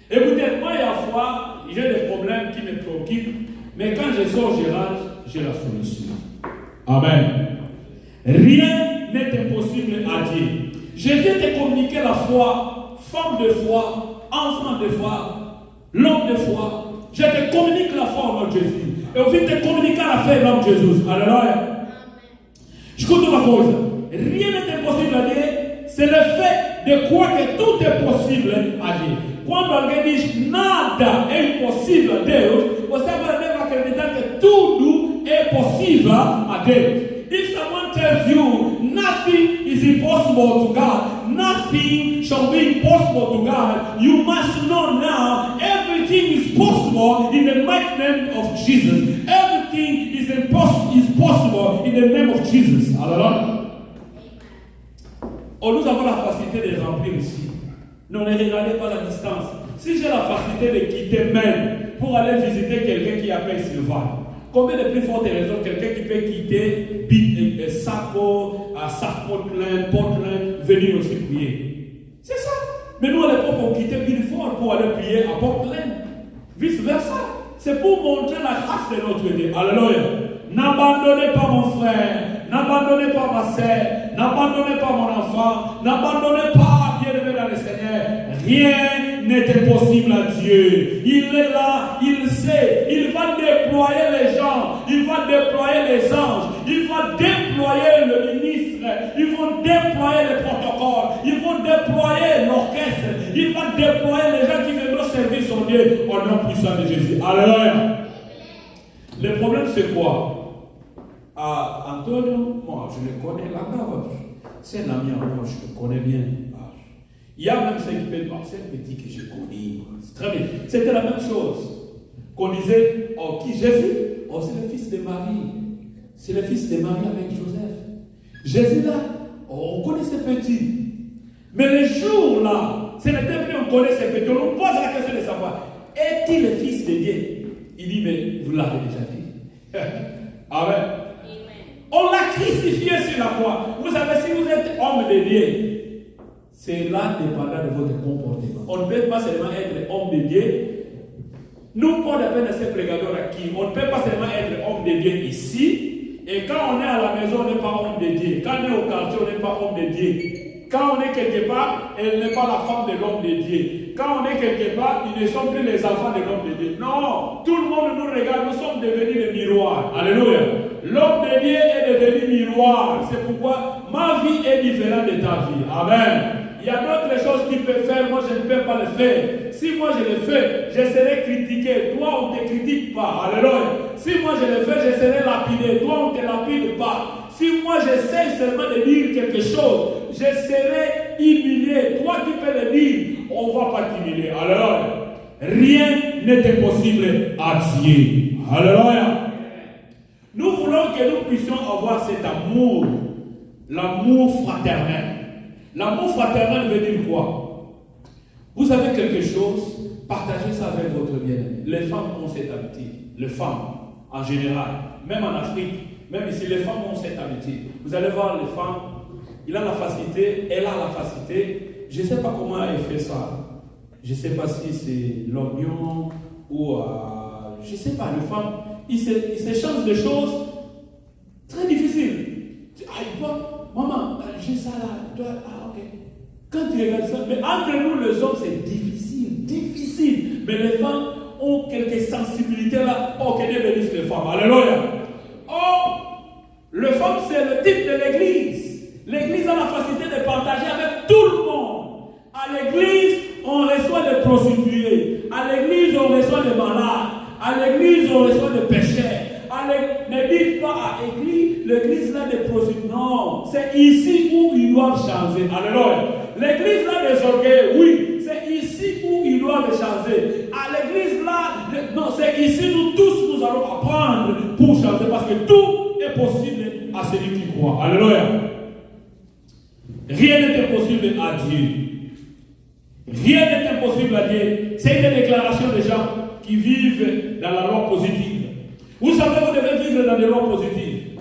Écoutez, moi, il y a fois, j'ai des problèmes qui me préoccupent, mais quand je sors, je rentre, j'ai la solution. Amen. Rien n'est impossible à Dieu. Je viens te communiquer la foi, femme de foi, enfant de foi, l'homme de foi. Je te communique la foi au nom de Jésus. Et on vient te communiquer la foi au nom de Jésus. Alléluia. Je compte ma cause. Rien n'est impossible à Dieu. C'est le fait de croire que tout est possible à Dieu. Quando alguém diz nada é impossível a Deus, você deve acreditar que tudo é possível a Deus. If someone tells you nothing is impossible to God, nothing shall be impossible to God, you must know now everything is possible in the mighty name of Jesus. Everything is possible in the name of Jesus. Hallelujah. Oh, nous avons la facilité de remplir ici. Ne regardez pas la distance. Si j'ai la facilité de quitter même pour aller visiter quelqu'un qui appelle Sylvain, combien de plus fortes raisons quelqu'un qui peut quitter Saco, Portland, venir aussi prier? C'est ça. Mais nous à l'époque on quittait Billford pour aller prier à Portland. Vice versa. C'est pour montrer la grâce de notre Dieu. Alléluia. N'abandonnez pas mon frère, n'abandonnez pas ma sœur, n'abandonnez pas mon enfant, n'abandonnez pas, bien-aimé dans le Seigneur. Rien n'est impossible à Dieu. Il est là, il sait, il va déployer les gens, il va déployer les anges, il va déployer le ministre, ils vont déployer les protocoles, ils vont déployer l'orchestre, il va déployer les gens qui viendront servir son Dieu au nom puissant de Jésus. Alléluia. Le problème c'est quoi? Antonio, moi je le connais là-bas. C'est un ami à moi, je le connais bien. Il y a même ceux qui peuvent dire, c'est un petit que je connais. C'est très bien. C'était la même chose. Qu'on disait, oh, qui Jésus? Oh, c'est le fils de Marie. C'est le fils de Marie avec Joseph. Jésus là, oh, on connaît ce petit. Mais le jour là, ce n'était plus on connaît ce petit. On nous pose la question de savoir, est-il le fils de Dieu? Il dit, mais vous l'avez déjà dit. Amen. On l'a crucifié sur la croix. Vous savez, si vous êtes homme de Dieu, c'est là dépendant de votre comportement. On ne peut pas seulement être homme de Dieu. Nous, pour la peine de ces prégadeurs qui, on ne peut pas seulement être homme de Dieu ici Et quand on est à la maison, on n'est pas homme de Dieu. Quand on est au quartier, on n'est pas homme de Dieu. Quand on est quelque part, elle n'est pas la femme de l'homme de Dieu. Quand on est quelque part, ils ne sont plus les enfants de l'homme de Dieu. Non, tout le monde nous regarde, nous sommes devenus des miroirs. Alléluia. L'homme de Dieu est devenu miroir. C'est pourquoi ma vie est différente de ta vie. Amen. Il y a d'autres choses qu'il peut faire, moi je ne peux pas le faire. Si moi je le fais, je serai critiqué. Toi, on ne te critique pas. Alléluia. Si moi je le fais, je serai lapidé. Toi, on ne te lapide pas. Si moi j'essaie seulement de dire quelque chose, je serai humilié. Toi, tu peux le dire. On ne va pas t'humilier. Alléluia. Rien n'est impossible à Dieu. Alléluia. Nous voulons que nous puissions avoir cet amour, l'amour fraternel. L'amour fraternel veut dire quoi? Vous avez quelque chose, partagez ça avec votre bien-aimé. Les femmes ont cette habitude. Les femmes, en général, même en Afrique, même ici, les femmes ont cette habitude. Vous allez voir les femmes, elle a la facilité. Je ne sais pas comment elle fait ça. Je ne sais pas si c'est l'oignon ou... je ne sais pas, les femmes, ils s'échangent des choses très difficiles. Maman, j'ai ça là. Ok. Quand tu regardes ça, mais entre nous les hommes, c'est difficile. Mais les femmes ont quelques sensibilités là. Oh, que Dieu bénisse les femmes. Alléluia. Oh, les femmes, c'est le type de l'église. L'église a la facilité de partager avec tout le monde. À l'église, on reçoit des prostituées. À l'église, on reçoit des malades. À l'église, on reçoit des pécheurs. Ne dites pas à l'église là des prostituées. Non, c'est ici où ils doivent changer. Alléluia. L'église là des orgueils, oui, c'est ici où ils doivent changer. À l'église là, non, c'est ici nous tous nous allons apprendre pour changer parce que tout est possible à celui qui croit. Alléluia. Rien n'est impossible à Dieu. Rien n'est impossible à Dieu. C'est une déclaration des gens qui vivent dans la loi positive. Vous savez, vous devez vivre dans des lois positives.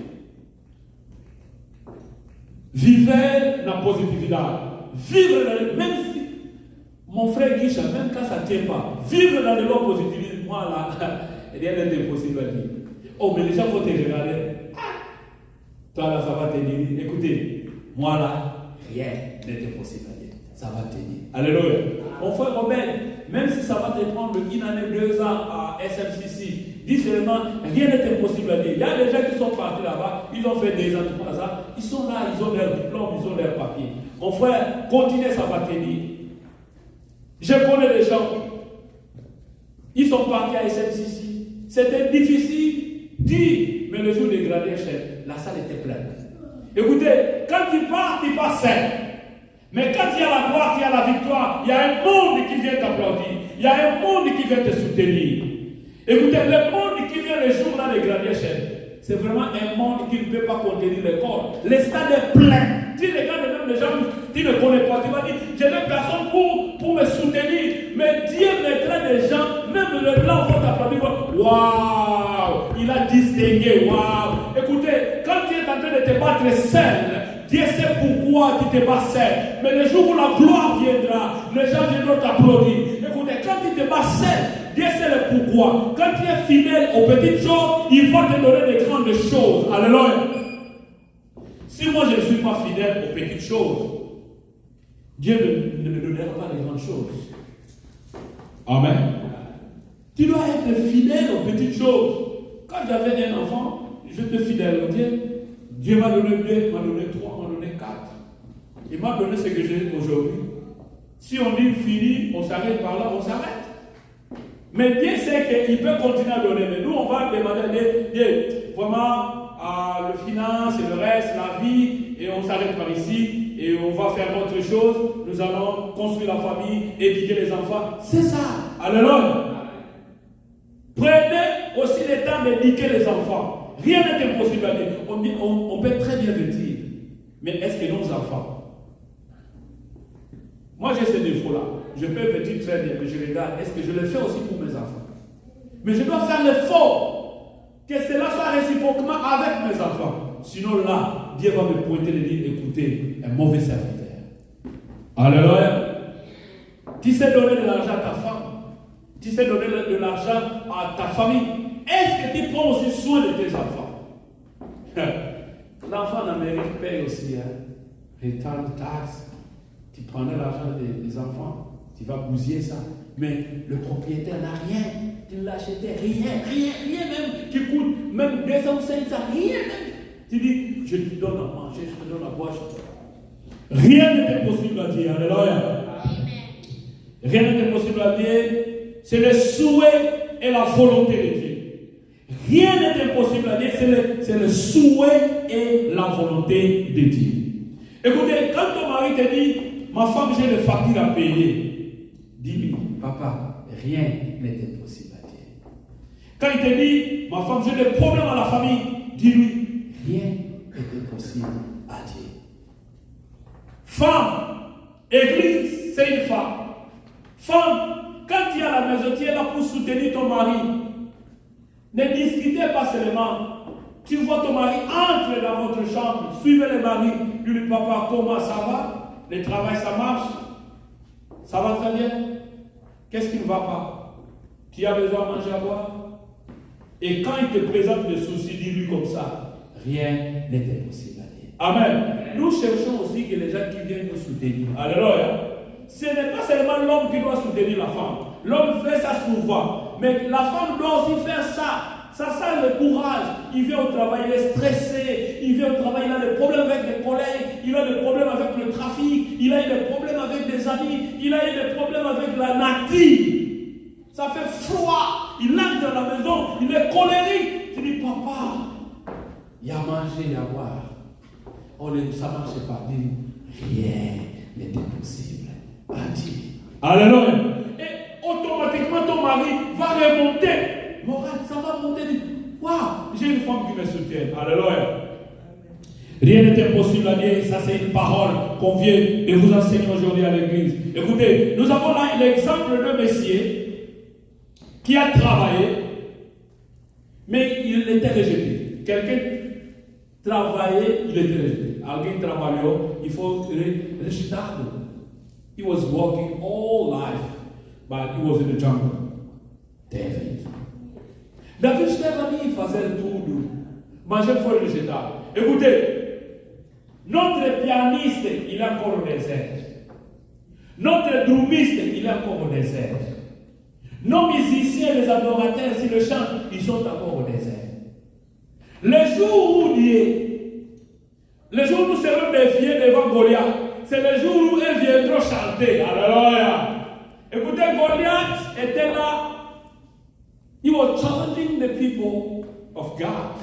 Vivez la positivité. Vivre dans même si mon frère Guicha, même quand ça ne tient pas, vivre dans des lois positives, moi là, rien n'est impossible à dire. Oh, mais les gens vont te regarder. Toi là, ça va te dire. Écoutez, moi là, rien n'est impossible à dire. Ça va te dire. Alléluia. Mon frère Robert, même si ça va te prendre une année, 2 ans à SMCC, dis seulement, rien n'est impossible à dire. Il y a des gens qui sont partis là-bas, ils ont fait 2 ans, 3 ans, ils sont là, ils ont leur diplôme, ils ont leur papier. Mon frère, continuez, ça va te dire. Je connais des gens, ils sont partis à SMCC. C'était difficile, dit, mais le jour des graduations, la salle était pleine. Écoutez, quand tu pars seul. Mais quand il y a la gloire, il y a la victoire, il y a un monde qui vient t'applaudir. Il y a un monde qui vient te soutenir. Écoutez, le monde qui vient le jour là des graduations, c'est vraiment un monde qui ne peut pas contenir le corps. Le stade est plein. Tu regardes même les gens, tu ne connais pas, tu vas dire, je n'ai personne pour me soutenir. Mais Dieu mettra des gens, même le blanc vont t'applaudir. Waouh, il a distingué, waouh. Écoutez, quand tu es en train de te battre seul, Dieu sait pourquoi tu te bats seul. Mais le jour où la gloire viendra, les gens viendront t'applaudir. Écoutez, quand tu te bats seul, Dieu sait le pourquoi. Quand tu es fidèle aux petites choses, il va te donner des grandes choses. Alléluia. Si moi je ne suis pas fidèle aux petites choses, Dieu ne me donnera pas les grandes choses. Amen. Tu dois être fidèle aux petites choses. Quand j'avais un enfant, j'étais fidèle au Dieu. Dieu m'a donné 2, m'a donné 3, m'a donné 4. Il m'a donné ce que j'ai aujourd'hui. Si on dit fini, on s'arrête par là, on s'arrête. Mais Dieu sait qu'il peut continuer à donner. Mais nous, on va demander à Dieu, vraiment, le finance et le reste, la vie, et on s'arrête par ici, et on va faire autre chose. Nous allons construire la famille, éduquer les enfants. C'est ça. Alléluia. Prenez aussi le temps d'éduquer les enfants. Rien n'est impossible à dire. On peut très bien le dire. Mais est-ce que nos enfants, moi j'ai ces défauts-là. Je peux le dire très bien, mais je regarde. Est-ce que je le fais aussi pour mes enfants? Mais je dois faire l'effort que cela soit réciproquement avec mes enfants. Sinon là, Dieu va me pointer et dire, écoutez, un mauvais serviteur. Alléluia. Tu sais donner de l'argent à ta femme. Tu sais donner de l'argent à ta famille. Est-ce que tu prends aussi soin de tes enfants? L'enfant en Amérique paye aussi, retard de taxes. Tu prenais l'argent des enfants, tu vas bousiller ça. Mais le propriétaire n'a rien. Tu l'achetais, rien même, qui coûte même 200 cents, rien même. Tu dis, je te donne à manger, je te donne à boire. Rien n'était possible à dire. Alléluia. Rien n'était possible à dire. C'est le souhait et la volonté de Dieu. Rien n'est impossible à dire, c'est le souhait et la volonté de Dieu. Écoutez, quand ton mari te dit, ma femme, j'ai des factures à payer, dis-lui, papa, rien n'est impossible à dire. Quand il te dit, ma femme, j'ai des problèmes à la famille, dis-lui, rien n'est impossible à dire. Femme, église, c'est une femme. Femme, quand tu es à la maison, tu es là pour soutenir ton mari. Ne discutez pas seulement. Tu vois ton mari entre dans votre chambre, suivez le mari, lui dit, papa, comment ça va? Le travail, ça marche? Ça va très bien? Qu'est-ce qui ne va pas? Tu as besoin de manger à boire? Et quand il te présente les soucis, dis-lui comme ça, rien n'est impossible à dire. Amen. Nous cherchons aussi que les gens qui viennent nous soutenir. Alléluia. Ce n'est pas seulement l'homme qui doit soutenir la femme. L'homme fait ça souvent. Mais la femme doit aussi faire ça. Ça sent le courage. Il vient au travail, il est stressé. Il vient au travail, il a des problèmes avec des collègues. Il a des problèmes avec le trafic. Il a eu des problèmes avec des amis. Il a eu des problèmes avec la nature. Ça fait froid. Il entre dans la maison. Il est colérique. Tu dis, papa, il y a à manger, il y a à boire. Ça ne marche pas. Dis, rien n'est impossible à dire. Alléluia. Et automatiquement, ton mari va remonter. Moral, ça va monter. Waouh, j'ai une femme qui me soutient. Alléluia. Rien n'est impossible à dire. Ça, c'est une parole qu'on vient de vous enseigner aujourd'hui à l'église. Écoutez, nous avons là l'exemple d'un messier qui a travaillé, mais il était rejeté. Quelqu'un travaillait, il était rejeté. Alguém trabalhou, il faut rejetado. He was working all life, but he was in the jungle. David Stéphanie faisait tudo, mas ele foi rejeitado. Écoutez, notre pianiste, il est encore au désert. Notre drummiste, il est encore au désert. Nos musiciens, les adorateurs, s'ils le chantent, ils sont encore au désert. Le jour où Dieu, le jour où nous serons défiés devant Goliath, c'est le jour où ils viendront chanter. Alléluia. Écoutez, Goliath était là. He was challenging the people of God.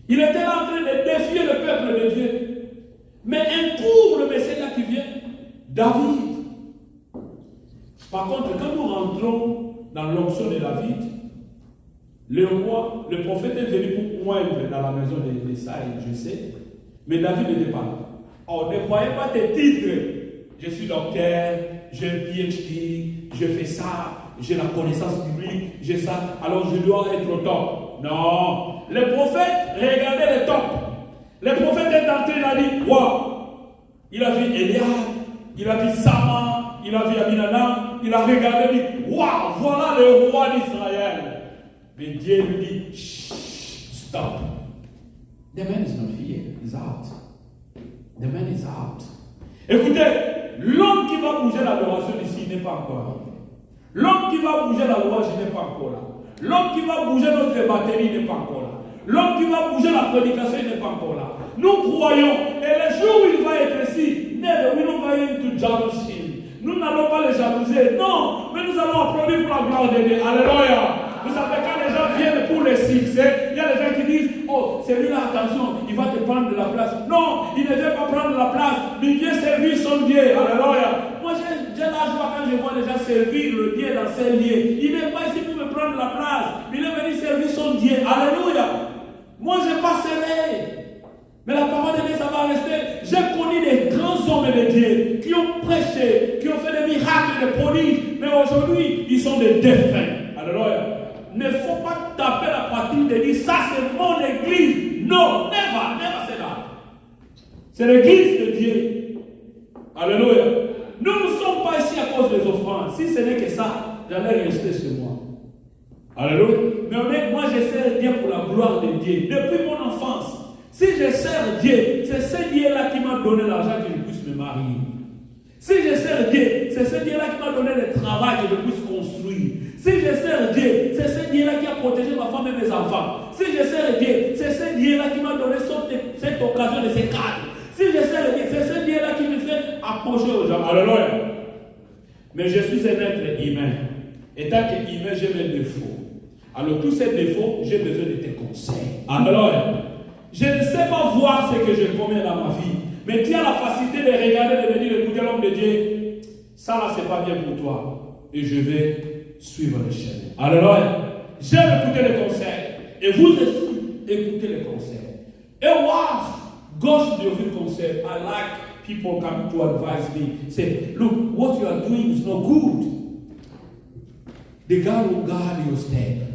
Il était là en train de défier le peuple de Dieu. Mais un coup, le Messie là qui vient, David. Par contre, quand nous rentrons dans l'onction de David, le prophète est venu pour moindre dans la maison de Saïd, je sais. Mais David n'était pas là. On ne voyait pas tes titres. Je suis docteur, j'ai un PhD, je fais ça. J'ai la connaissance publique, j'ai ça, alors je dois être au top. Non. Le prophète regardait le top. Le prophète est entré, il a dit, waouh. Il a vu Eliab, il a vu Sama, il a vu Aminadab, il a regardé, il dit, waouh, voilà le roi d'Israël. Mais Dieu lui dit, stop. The man is not here, he's out. The man is out. Écoutez, l'homme qui va bouger l'adoration ici n'est pas encore arrivé. L'homme qui va bouger la louange n'est pas encore là. L'homme qui va bouger notre batterie n'est pas encore là. L'homme qui va bouger la prédication n'est pas encore là. Nous croyons, et le jour où il va être ici, never, we don't going to jealous him. Nous n'allons pas les jalouser, non, mais nous allons applaudir pour la gloire de Dieu. Alléluia. Vous savez, quand les gens viennent pour le succès, il y a des gens qui disent, oh, celui-là, attention, il va te prendre de la place. Non, il ne veut pas prendre de la place, mais il vient servir son Dieu. Alléluia. Moi, j'ai la joie quand je vois les gens servir le Dieu dans ces lieux. Il n'est pas ici pour me prendre la place, mais il est venu servir son Dieu. Alléluia. Moi, je passerai. Mais la parole de Dieu, ça va rester. J'ai connu des grands hommes de Dieu qui ont prêché, qui ont fait des miracles, des prodiges, mais aujourd'hui, ils sont des défunts. Alléluia. Ne faut pas taper la poitrine de dire ça c'est mon église. Non, never c'est là. C'est l'église de Dieu. Alléluia. Nous ne sommes pas ici à cause des offrandes. Si ce n'est que ça, j'allais rester chez moi. Alléluia. Mais moi, je sers Dieu pour la gloire de Dieu. Depuis mon enfance, si je sers Dieu, c'est ce Dieu-là qui m'a donné l'argent que je puisse me marier. Si je sers Dieu, c'est ce Dieu-là qui m'a donné le travail que je puisse construire. Si je sers Dieu, c'est ce Dieu-là qui a protégé ma femme et mes enfants. Si je sers Dieu, c'est ce Dieu-là qui m'a donné cette occasion de se cadre. Si je sers Dieu, c'est ce Dieu-là qui me fait approcher aux gens. Alléluia. Mais je suis un être humain. Et tant qu'humain, j'ai mes défauts. Alors tous ces défauts, j'ai besoin de tes conseils. Alléluia. Je ne sais pas voir ce que je commets dans ma vie. Mais tu as la facilité de regarder, de me dire, écoutez l'homme de Dieu, ça là c'est pas bien pour toi. Et je vais suivre le chemin. Alléluia. J'aime écouter les conseils. Et vous aussi, écoutez les conseils. Et moi, gosto de ouvir conseil. I like people coming to advise me. Say, look, what you are doing is not good. The God will guide your step.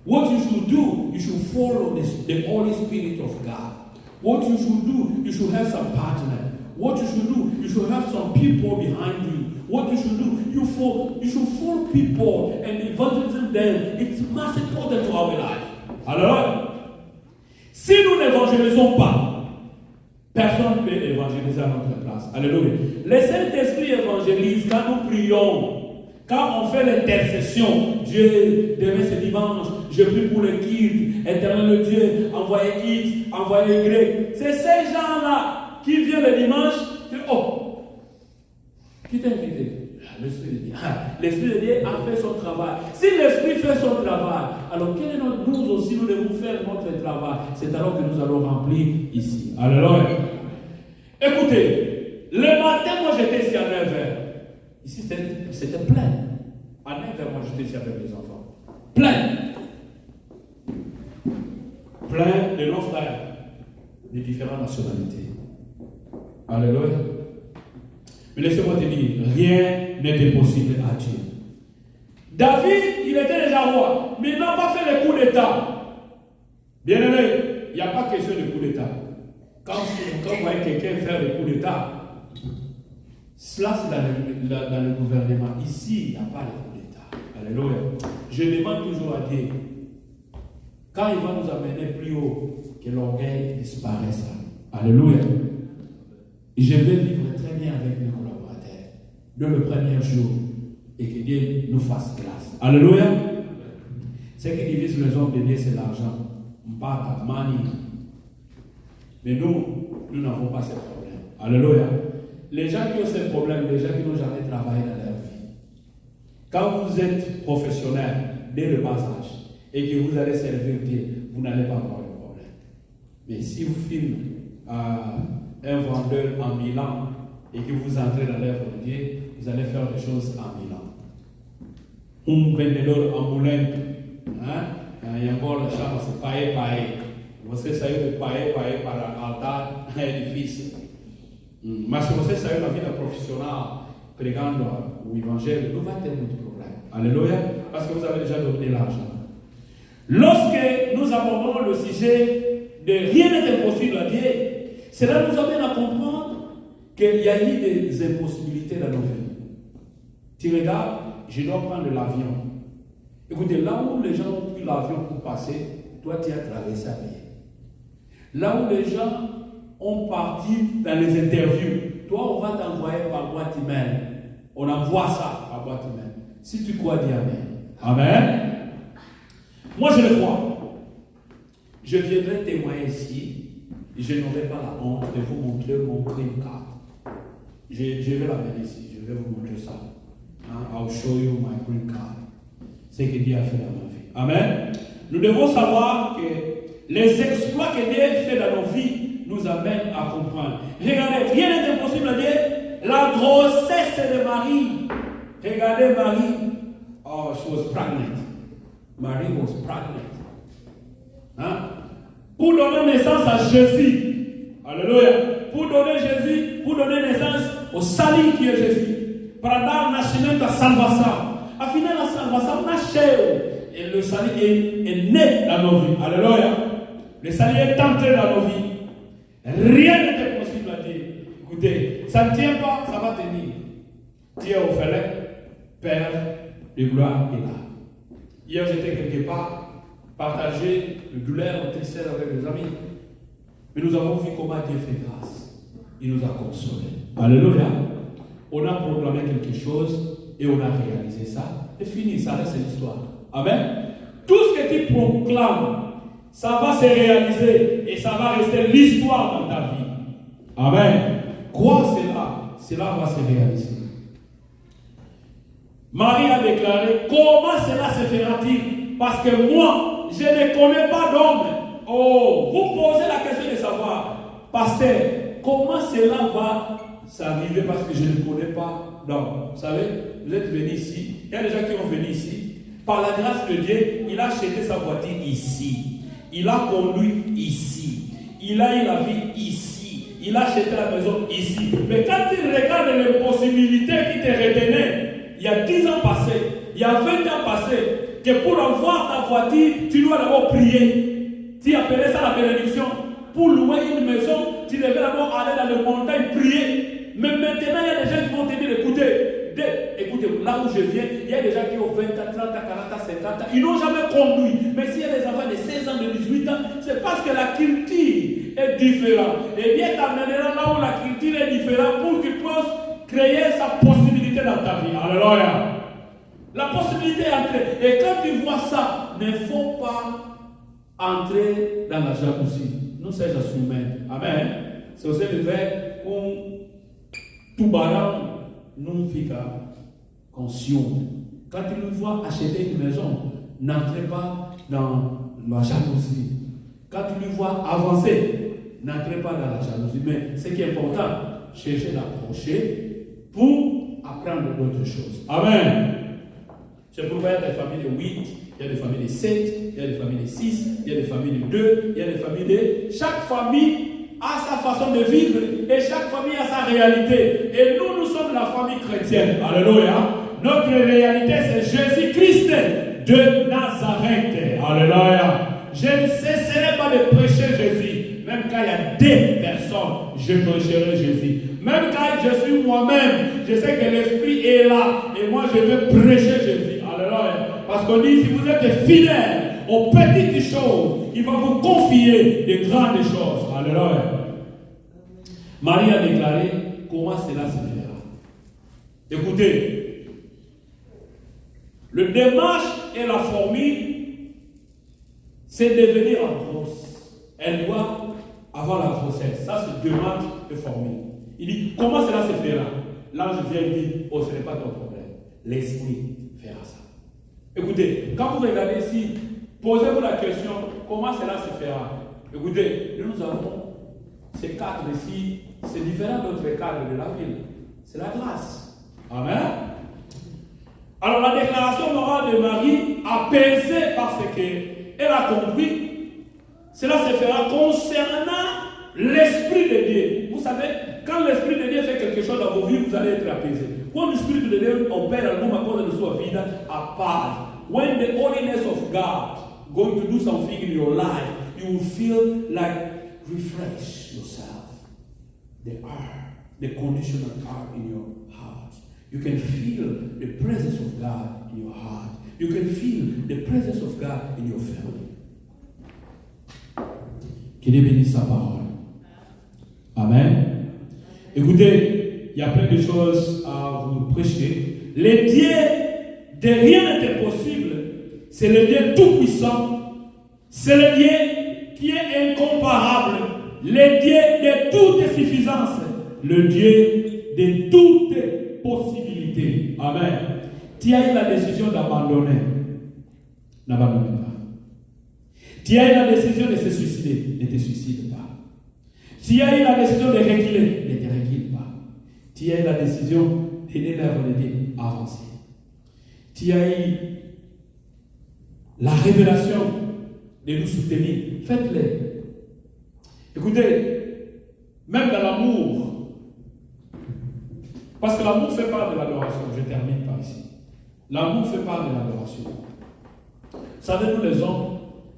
What you should do, you should follow the Holy Spirit of God. What you should do, you should have some partner. What you should do, you should have some people behind you. What you should do, you should follow people and evangelism them. It's most important to our life. Alors, si nous n'évangélisons pas, personne ne peut évangéliser à notre place. Alléluia. Le Saint-Esprit évangélise quand nous prions. Quand on fait l'intercession, Dieu, demain c'est dimanche, je prie pour le culte, éternel Dieu, envoyez X, envoyez Y. C'est ces gens-là qui viennent le dimanche, qui disent, oh, qui t'a invité? L'Esprit de Dieu. L'Esprit de Dieu a fait son travail. Si l'Esprit fait son travail, alors quel est notre, nous aussi, nous devons faire notre travail. C'est alors que nous allons remplir ici. Alléluia. Écoutez, le matin, moi j'étais ici à 9h. Ici, c'était plein. À 9h, moi, j'étais ici avec les enfants. Plein. Plein de nos frères de différentes nationalités. Alléluia. Mais laissez-moi te dire, rien n'est impossible à Dieu. David, il était déjà roi, mais il n'a pas fait le coup d'État. Bien aimé, il n'y a pas question de coup d'État. Quand vous voyez quelqu'un faire le coup d'État, cela, c'est dans le gouvernement. Ici, il n'y a pas de coup d'État. Alléluia. Je demande toujours à Dieu, quand il va nous amener plus haut, que l'orgueil disparaisse. Alléluia. Et je vais vivre très bien avec mes collaborateurs dès le premier jour et que Dieu nous fasse grâce. Alléluia. Ce qui divise les hommes de Dieu, c'est l'argent. On parle de money. Mais nous n'avons pas ce problème. Alléluia. Les gens qui ont ce problème, les gens qui n'ont jamais travaillé dans leur vie. Quand vous êtes professionnel dès le bas âge et que vous allez servir Dieu, vous n'allez pas avoir de problème. Mais si vous filmez un vendeur en Milan et que vous entrez dans l'œuvre de Dieu, vous allez faire des choses en Milan. Un vendedor ambulant, il y a encore le champ, c'est paillé. Você saiu de paillé para altar edifício. Mas se você sair na vida profissional pregando o evangelho, não vai ter muito problema. Alléluia. Parce que vous avez déjà donné l'argent. Lorsque nous abordons le sujet de rien n'est impossible à Dieu, cela nous amène à comprendre qu'il y a eu des impossibilités dans nos vies. Tu regardes, je dois prendre l'avion. Écoutez, là où les gens ont pris l'avion pour passer, toi tu as traversé à pied. Là où les gens ont parti dans les interviews, toi on va t'envoyer par boîte email. On envoie ça par boîte email. Si tu crois, dis Amen. Amen. Moi je le crois. Je viendrai témoigner ici. Je n'aurai pas la honte de vous montrer mon green card. Je vais l'amener ici. Je vais vous montrer ça. I'll show you my green card. C'est ce que Dieu a fait dans ma vie. Amen. Nous devons savoir que les exploits que Dieu fait dans nos vies nous amènent à comprendre. Regardez, rien n'est impossible à Dieu. La grossesse de Marie. Regardez Marie. Oh, she was pregnant. Marie was pregnant. Pour donner naissance à Jésus. Alléluia. Pour donner naissance au salut qui est Jésus. Para dar nascimento à salvação. Afinal, a salvação nasceu. Et le salut est né dans nos vies. Alléluia. Le salut est entré dans nos vies. Rien n'est impossible à Dieu. Écoutez, ça ne tient pas, ça va tenir. Dieu au fait, Père de gloire est là. Hier, j'étais quelque part, partager le douleur, le tristesse avec les amis. Mais nous avons vu comment Dieu fait grâce. Il nous a consolés. Alléluia. On a proclamé quelque chose et on a réalisé ça. Et fini, ça reste l'histoire. Amen. Tout ce que tu proclames, ça va se réaliser et ça va rester l'histoire dans ta vie. Amen. Crois cela va se réaliser. Marie a déclaré, comment cela se fera-t-il? Parce que moi, je ne connais pas d'homme. Oh, vous posez la question de savoir, pasteur, comment cela va s'arriver parce que je ne connais pas d'homme. Vous savez, vous êtes venus ici, il y a des gens qui ont venu ici. Par la grâce de Dieu, il a acheté sa voiture ici. Il a conduit ici. Il a eu la vie ici. Il a acheté la maison ici. Mais quand il regarde les possibilités qui te retenaient, il y a 10 ans passés, il y a 20 ans passés, que pour avoir ta voiture, tu dois d'abord prier. Tu appelais ça la bénédiction. Pour louer une maison, tu devais d'abord aller dans les montagnes prier. Mais maintenant, il y a des gens qui vont te dire, écoutez, là où je viens, il y a des gens qui ont 20 ans, 30 ans, 40 ans, 50 ans, ils n'ont jamais conduit. Mais s'il y a des enfants de 16 ans, de 18 ans, c'est parce que la culture est différente. Et bien t'amènera là où la culture est différente pour que tu puisses créer sa possibilité dans ta vie. Alléluia. La possibilité est entrée. Et quand tu vois ça, ne faut pas entrer dans la jalousie. Nous sommes humains. Amen. C'est aussi le verbe où tout barang nous fica conscient. Quand tu nous vois acheter une maison, n'entrez pas dans la jalousie. Quand tu nous vois avancer, n'entrez pas dans la jalousie. Mais ce qui est important, cherchez d'approcher pour apprendre d'autres choses. Amen. C'est pourquoi il y a des familles de 8, il y a des familles de 7, il y a des familles de 6, il y a des familles de 2, il y a des familles de... Chaque famille a sa façon de vivre et chaque famille a sa réalité. Et nous sommes la famille chrétienne. Alléluia. Notre réalité, c'est Jésus-Christ de Nazareth. Alléluia. Je ne cesserai pas de prêcher Jésus. Même quand il y a des personnes, je prêcherai Jésus. Même quand je suis moi-même, je sais que l'Esprit est là. Et moi, je veux prêcher Jésus. Alléluia. Parce qu'on dit, si vous êtes fidèles aux petites choses, il va vous confier de grandes choses. Alléluia. Marie a déclaré comment cela se fera. Écoutez, le démarche et la formule, c'est devenir en grosse. Elle doit avoir la grossesse. Ça, c'est démarche et formule. Il dit comment cela se fera. L'ange vient et dit, oh, ce n'est pas ton problème. L'Esprit fera ça. Écoutez, quand vous regardez ici, posez-vous la question, comment cela se fera? Écoutez, nous avons ces cadres ici, c'est différent d'autres cadres de la ville. C'est la grâce. Amen. Alors la déclaration morale de Marie, apaisée parce qu'elle a compris, cela se fera concernant l'Esprit de Dieu. Vous savez, quand l'Esprit de Dieu fait quelque chose dans vos vies, vous allez être apaisé. Quand l'Esprit de Dieu opère à uma coisa de sua vida, à paz. When the holiness of God going to do something in your life, you will feel like refresh yourself. The condition of God in your heart. You can feel the presence of God in your heart. You can feel the presence of God in your family. Qu'il Dieu bénisse sa parole. Amen. Écoutez, il y a plein de choses à vous prêcher. Le Dieu de rien n'est impossible. C'est le Dieu tout-puissant. C'est le Dieu qui est incomparable. Le Dieu de toute suffisance. Le Dieu de toutes possibilités. Amen. Tu as eu la décision d'abandonner. N'abandonne pas. Tu as eu la décision de se suicider. Ne te suicide pas. Tu as eu la décision de reculer. Ne te recule pas. Tu as eu la décision d'aider l'œuvre de Dieu à avancer. Tu as eu la révélation de nous soutenir. Faites-le. Écoutez, même dans l'amour, parce que l'amour fait part de l'adoration. Je termine par ici. L'amour fait part de l'adoration. Vous savez, nous les hommes,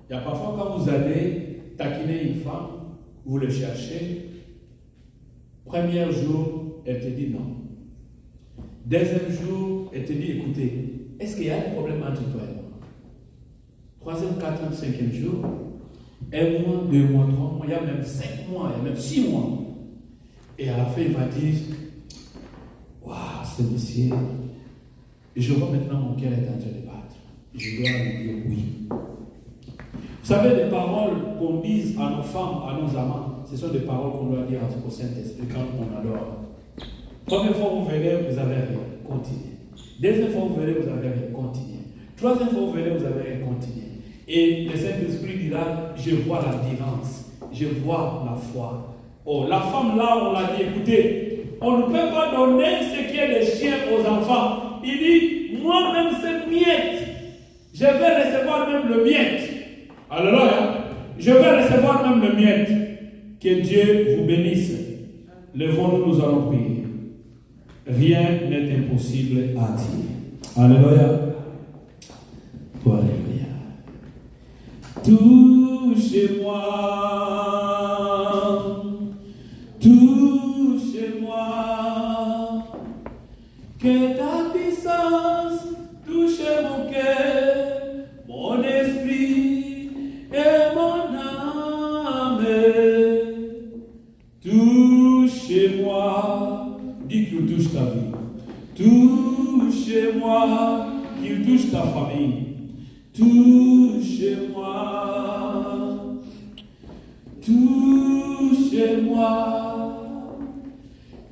il y a parfois quand vous allez taquiner une femme, vous le cherchez, premier jour, elle te dit non. Deuxième jour, elle te dit, écoutez, est-ce qu'il y a un problème entre toi et moi? 3e, 4e, 5e jour, 1 mois, 2 mois, 3 mois, il y a même 5 mois, il y a même 6 mois. Et à la fin, il va dire, waouh, c'est monsieur. Et je vois maintenant mon cœur est en train de battre. Je dois lui dire oui. Vous savez, les paroles qu'on dise à nos femmes, à nos amants, ce sont des paroles qu'on doit dire au Saint-Esprit quand on adore. Première fois vous venez, vous avez rien, continuez. Deuxième fois vous venez, vous avez rien, continuez. Troisième fois vous venez, vous avez rien, continuez. Et le Saint-Esprit dit là, je vois l'adhérence, je vois la foi. Oh, la femme là, on l'a dit, écoutez, on ne peut pas donner ce qui est des chiens aux enfants. Il dit, moi-même cette miette, je vais recevoir même le miette. Alléluia. Je vais recevoir même le miette. Que Dieu vous bénisse. Levons-nous, nous allons prier. Rien n'est impossible à dire. Alléluia. Alléluia. Touchez-moi. Touchez-moi. Que ta puissance touche mon cœur, mon esprit et mon âme. Touchez-moi, dis qu'il touche ta vie. Touchez-moi, qu'il touche ta famille. Touchez-moi. Touchez-moi.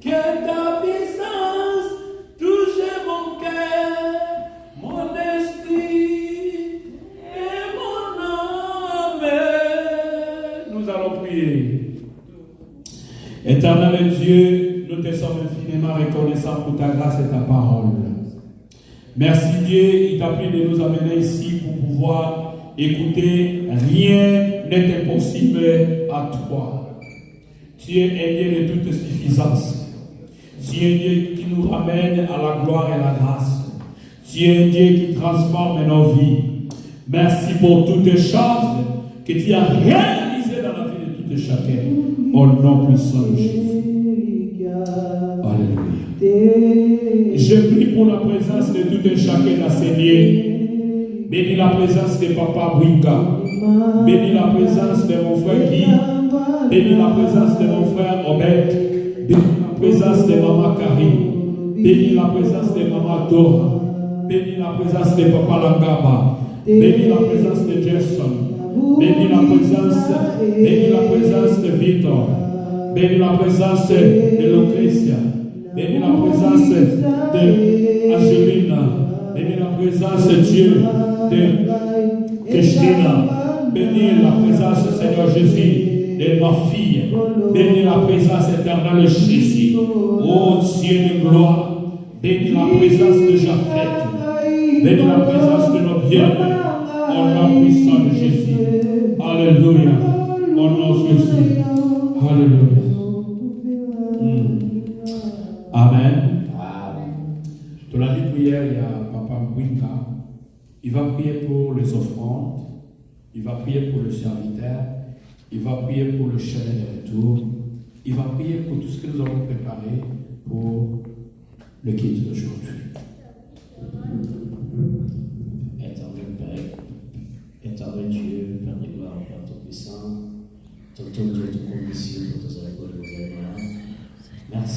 Que ta puissance touche mon cœur, mon esprit et mon âme. Nous allons prier. Éternel Dieu, nous te sommes infiniment reconnaissants pour ta grâce et ta parole. Merci Dieu, il t'a pris de nous amener ici pour pouvoir écouter. Rien n'est impossible à toi. Tu es un Dieu de toute suffisance. Tu es un Dieu qui nous ramène à la gloire et la grâce. Tu es un Dieu qui transforme nos vies. Merci pour toutes les choses que tu as réalisées dans la vie de tout chacun. Au nom puissant de Jésus. Alléluia. Je prie pour la présence de tout et chacun dans ces lieux. Bénis la présence de Papa Bouika. Bénis la présence de mon frère Guy. Bénis la présence de mon frère Obed. Bénis la présence de Maman Karim. Bénis la présence de Maman Dora. Bénis la présence de Papa Langaba. Bénis la présence de Jason. Bénis la présence de Victor. Bénis la présence de Lucretia. Bénis la présence de Angelina. Bénis la présence de Dieu de Christina. Bénis la présence, Seigneur Jésus, de ma fille. Bénis la présence éternelle de Jésus. Oh Dieu de gloire. Bénis la présence de Japheth. Bénis la présence de nos biens-aimés. Au nom puissant de Jésus. Alléluia. Au nom de Jésus. Alléluia. Amen. Je te l'ai dit hier, il y a Papa Bouika. Il va prier pour les offrandes. Il va prier pour le serviteur. Il va prier pour le chemin de retour. Il va prier pour tout ce que nous avons préparé pour le culte d'aujourd'hui. Éternel Dieu, Père de gloire, Père Tout-Puissant, tonton Dieu, tout commission, pour tes épaules, merci.